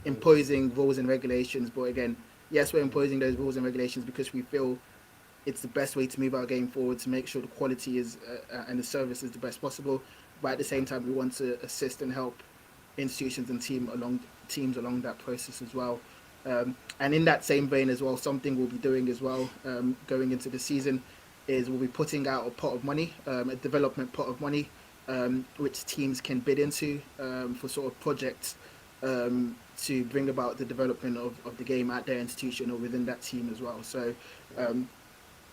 imposing rules and regulations. But again, yes, we're imposing those rules and regulations because we feel it's the best way to move our game forward, to make sure the quality is and the service is the best possible. But at the same time, we want to assist and help institutions and teams along that process as well. And in that same vein as well, something we'll be doing as well going into the season is we'll be putting out a pot of money, a development pot of money, which teams can bid into for sort of projects to bring about the development of the game at their institution or within that team as well. So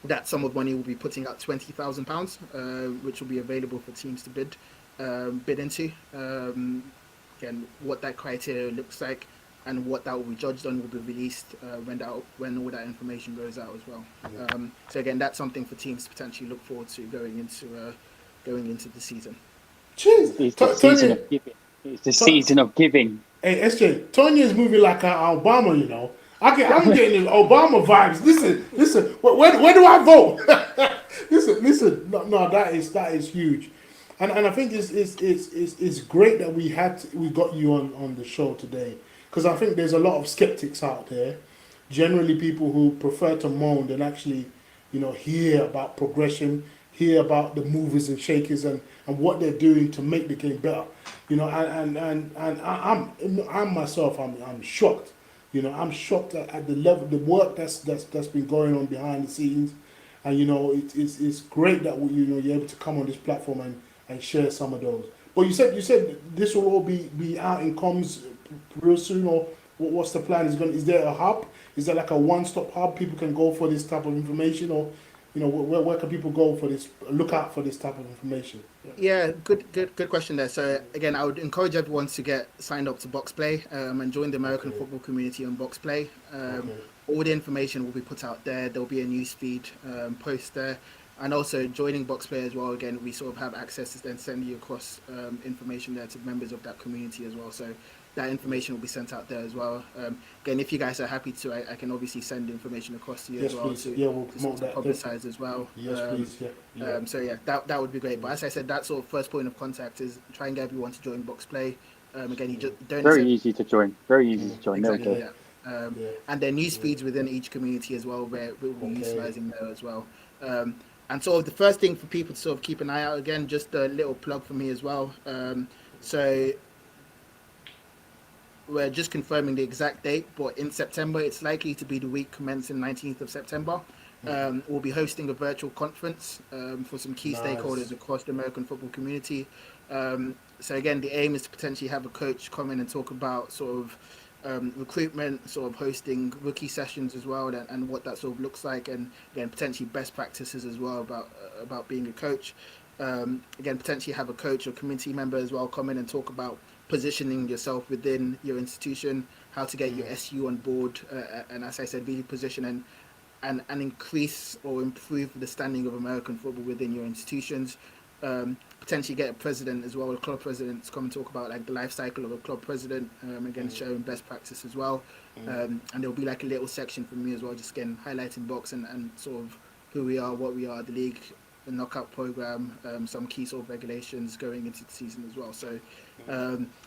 that sum of money will be putting out £20,000, which will be available for teams to bid into. Again, what that criteria looks like and what that will be judged on will be released when all that information goes out as well. So again, that's something for teams to potentially look forward to going into the season. Jeez, It's the season of giving. It's the season of giving. Hey, SJ, Tony is moving like Obama, you know. I'm getting Obama vibes. Listen. Where do I vote? listen. No, that is huge, and I think it's great that we got you on the show today, because I think there's a lot of skeptics out there, generally people who prefer to moan than actually, hear about progression, hear about the movers and shakers and what they're doing to make the game better. And I'm myself, I'm shocked. I'm shocked at the level, the work that's been going on behind the scenes, and it's great that you're able to come on this platform and share some of those. But you said this will all be out in comms real soon, or what's the plan? Is there a hub? Is there like a one-stop hub people can go for this type of information, or where can people go for this? Look out for this type of information. Yeah, good question there. So again, I would encourage everyone to get signed up to Box Play and join the American football community on Box Play. All the information will be put out there. There'll be a newsfeed post there, and also joining Box Play as well. Again, we sort of have access to then send you across information there to members of that community as well. So that information will be sent out there as well. Again, if you guys are happy to, I can obviously send information across to you as well please. to publicize as well. Yes, please. Yeah. So yeah, that would be great. But as I said, that sort of first point of contact is try and get everyone to join Box Play. Again, you just don't. Very easy to join. Very easy to join. Exactly. Yeah. And then news feeds within each community as well, where we'll be utilising there as well. And sort of the first thing for people to sort of keep an eye out, again, just a little plug for me as well. So we're just confirming the exact date, but in September, it's likely to be the week commencing 19th of September. We'll be hosting a virtual conference for some key stakeholders across the American football community. So again, the aim is to potentially have a coach come in and talk about sort of recruitment, sort of hosting rookie sessions as well, and what that sort of looks like, and again, potentially best practices as well about being a coach. Again, potentially have a coach or community member as well come in and talk about positioning yourself within your institution, how to get your SU on board, and as I said, really position and increase or improve the standing of American football within your institutions. potentially get a president as well, a club president, to come and talk about like the life cycle of a club president. Again, showing best practice as well. And there'll be like a little section for me as well, just again highlighting BUCs and sort of who we are, what we are, the league, the knockout program, some key sort of regulations going into the season as well. So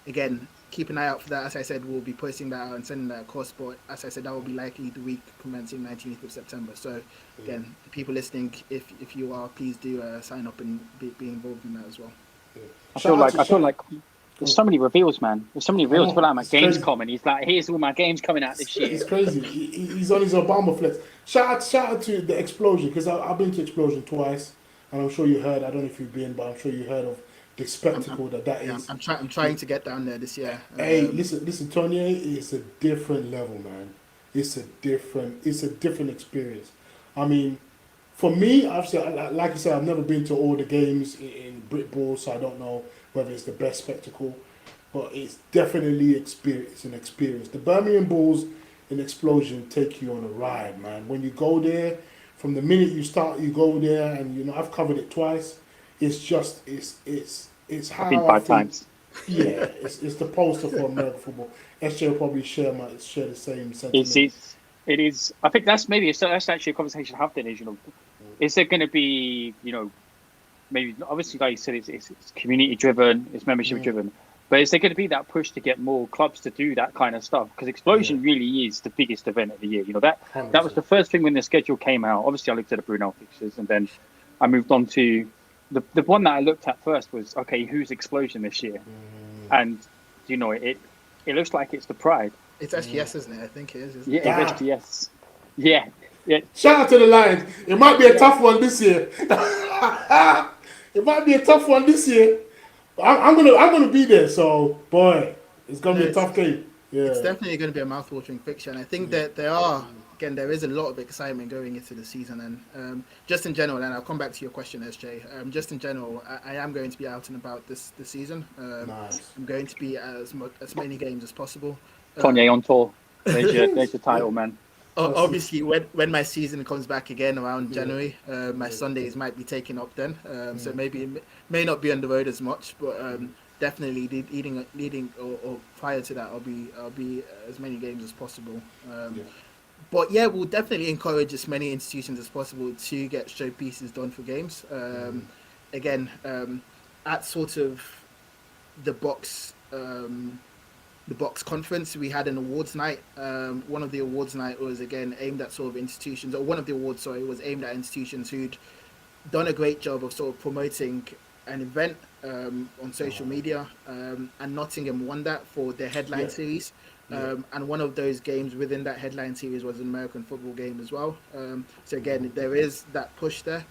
again, keep an eye out for that. As I said, we'll be posting that out and sending that across, but as I said, that will be likely the week commencing 19th of September. So again, the people listening, if you are, please do sign up and be involved in that as well. I feel like there's so many reveals, man. There's so many reveals. I feel like my games coming. He's like, here's all my games coming out this year. It's crazy. He's on his Obama flex. Shout out to the Explosion, because I've been to Explosion twice, and I'm sure you heard. I don't know if you've been, but I'm sure you heard of the spectacle that is. I'm trying to get down there this year. Hey, listen, Tony, it's a different level, man. It's a different experience. I mean, for me, obviously, like I said, I've never been to all the games in Britball, so I don't know whether it's the best spectacle, but it's definitely an experience. The Birmingham Bulls in Explosion take you on a ride, man. When you go there, from the minute you start, you go there, and I've covered it twice. It's just it's how I've been 5 times. Yeah, it's the poster for American football. SJ will probably share the same sentiment. It is. I think that's actually a conversation to have then. Is there going to be maybe obviously like you said it's community driven, it's membership driven, but is there going to be that push to get more clubs to do that kind of stuff? Because Explosion really is the biggest event of the year. That was the first thing when the schedule came out. Obviously, I looked at the Brunel fixtures, and then I moved on to the one that I looked at first was, okay, who's Explosion this year? And it looks like it's the Pride. It's SGS, isn't it? I think it is. Isn't it? Yeah, it's SGS. Yeah. Shout out to the Lions. It might be a tough one this year. It might be a tough one this year. I'm gonna be there. So boy, it's gonna be a tough game. Yeah, it's definitely going to be a mouth-watering fixture, and I think that there is a lot of excitement going into the season. And just in general, and I'll come back to your question, SJ. Just in general, I am going to be out and about this season. Nice. I'm going to be as many games as possible. Kanye on tour. There's your title, man. Obviously, when my season comes back again around January, my Sundays might be taken up then. So maybe it may not be on the road as much, but definitely leading or prior to that, I'll be as many games as possible. But yeah, we'll definitely encourage as many institutions as possible to get showpieces done for games. Again, at sort of the BUCs conference, we had an awards night. One of the awards night was again aimed at sort of institutions, or one of the awards, sorry, was aimed at institutions who'd done a great job of sort of promoting an event on social media, and Nottingham won that for their headline series. And one of those games within that headline series was an American football game as well. So again, there is that push there.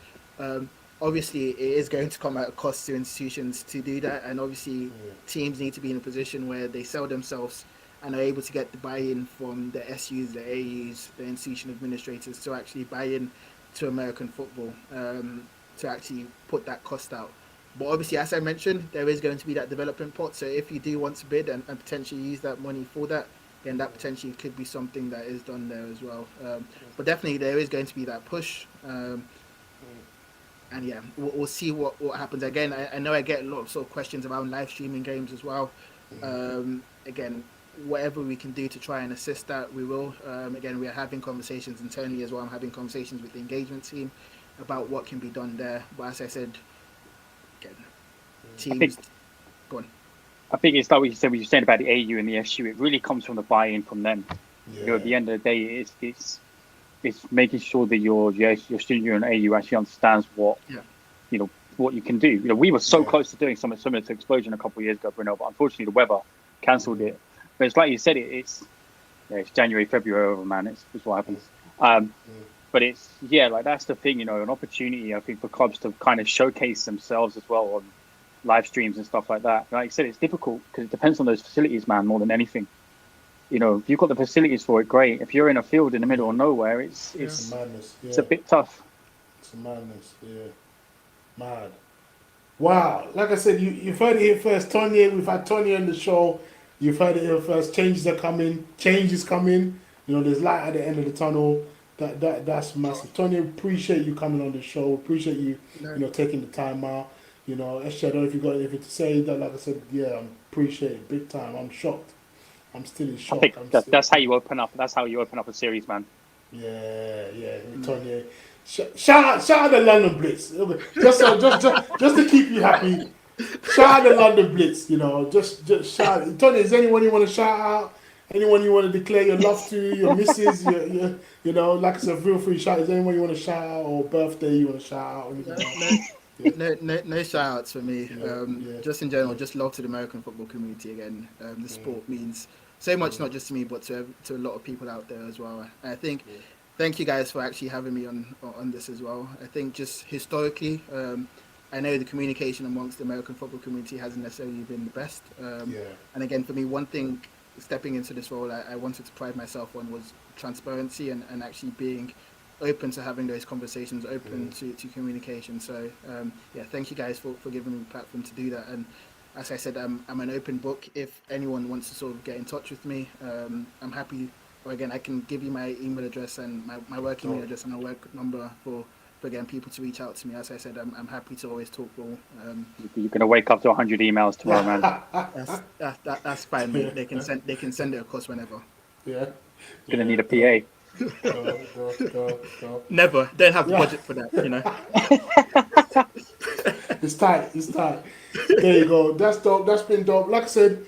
Obviously, it is going to come at a cost to institutions to do that, and obviously teams need to be in a position where they sell themselves and are able to get the buy-in from the SUs, the AUs, the institution administrators to actually buy in to American football, to actually put that cost out. But obviously, as I mentioned, there is going to be that development pot. So if you do want to bid and potentially use that money for that, then that potentially could be something that is done there as well. But definitely, there is going to be that push. And yeah, we'll see what happens. Again, I know I get a lot of sort of questions around live streaming games as well. Again, whatever we can do to try and assist that, we will. Again, we are having conversations internally as well. I'm having conversations with the engagement team about what can be done there. But as I said, again, teams... Go on. I think it's like what you were saying about the AU and the SU. It really comes from the buy-in from them. At the end of the day, it's making sure that your student union AU actually understands what what you can do. We were so close to doing something similar to Explosion a couple of years ago, Bruno, but unfortunately the weather cancelled it. But it's like you said, it's January, February over, man. It's what happens. But it's like that's the thing, an opportunity I think for clubs to kind of showcase themselves as well on live streams and stuff like that. Like I said, it's difficult because it depends on those facilities, man, more than anything. If you've got the facilities for it, great. If you're in a field in the middle of nowhere, it's madness. It's a bit tough. It's a madness. Yeah, mad. Wow. Like I said, you've heard it here first. Tony, we've had Tony on the show. You've heard it here first. Changes are coming. Change is coming. There's light at the end of the tunnel. That's massive. Tony, appreciate you coming on the show. Appreciate you, taking the time out. You know, SJ, I don't know if you got anything to say. That, like I said, yeah, I appreciate it big time. I'm shocked. I'm still in shock. I think that's how you open up. That's how you open up a series, man. Yeah, Tony. Shout out the London Blitz. Okay. Just to keep you happy. Shout out the London Blitz. You know, just shout. Tony, is there anyone you want to shout out? Anyone you want to declare your love to? Your missus? You know, like I said, feel free. Shout. Is there anyone you want to shout out or birthday you want to shout out? Or anything No shout outs for me. Yeah. Just in general, just love to the American football community again. The sport means so much, not just to me, but to a lot of people out there as well. And I think, thank you guys for actually having me on this as well. I think just historically, I know the communication amongst the American football community hasn't necessarily been the best. And again, for me, one thing stepping into this role I wanted to pride myself on was transparency and actually being open to having those conversations, open to communication. So thank you guys for giving me the platform to do that. And as I said, I'm an open book. If anyone wants to sort of get in touch with me, I'm happy. Or again, I can give you my email address and my work email address and my work number for again people to reach out to me. As I said, I'm happy to always talk ball. You're gonna wake up to 100 emails tomorrow, man. That's fine, mate. They can send it across whenever. Yeah. You're gonna need a PA. Go. Never. Don't have the budget for that, you know. It's tight. There you go. That's dope. That's been dope. Like I said,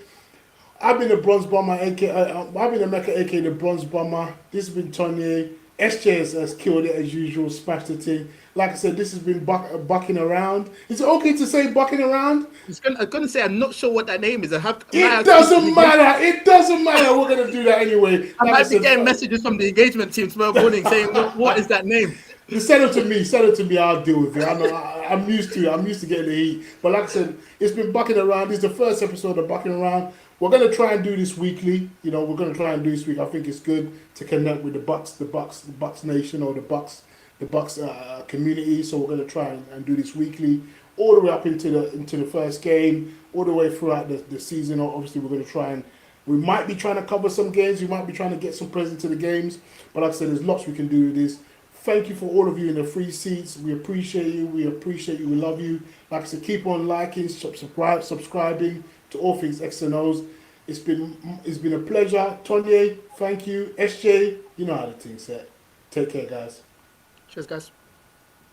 I've been the Bronze Bomber, I've been the Mecca, aka the Bronze Bomber. This has been Tony. SJ has killed it as usual, smashed the thing. Like I said, this has been BUCcin Around. Is it okay to say BUCcin Around? I'm gonna say I'm not sure what that name is. It doesn't matter. It doesn't matter. We're gonna do that anyway. I might be getting messages from the engagement team tomorrow morning saying, "What is that name?" Send it to me. I'll deal with it. I'm used to it. I'm used to getting the heat. But like I said, it's been BUCcin Around. This is the first episode of BUCcin Around. We're going to try and do this weekly. You know, we're going to try and do this week. I think it's good to connect with the Bucks Nation or the Bucks community. So we're going to try and do this weekly, all the way up into the first game, all the way throughout the season. Obviously, we're going to we might be trying to cover some games. We might be trying to get some presents to the games. But like I said, there's lots we can do with this. Thank you for all of you in the free seats. We appreciate you. We love you. Like I said, keep on liking, subscribing to all things Exs and Os. It's been a pleasure. Tony, thank you. SJ, you know how the thing's set. Take care, guys. Cheers, guys.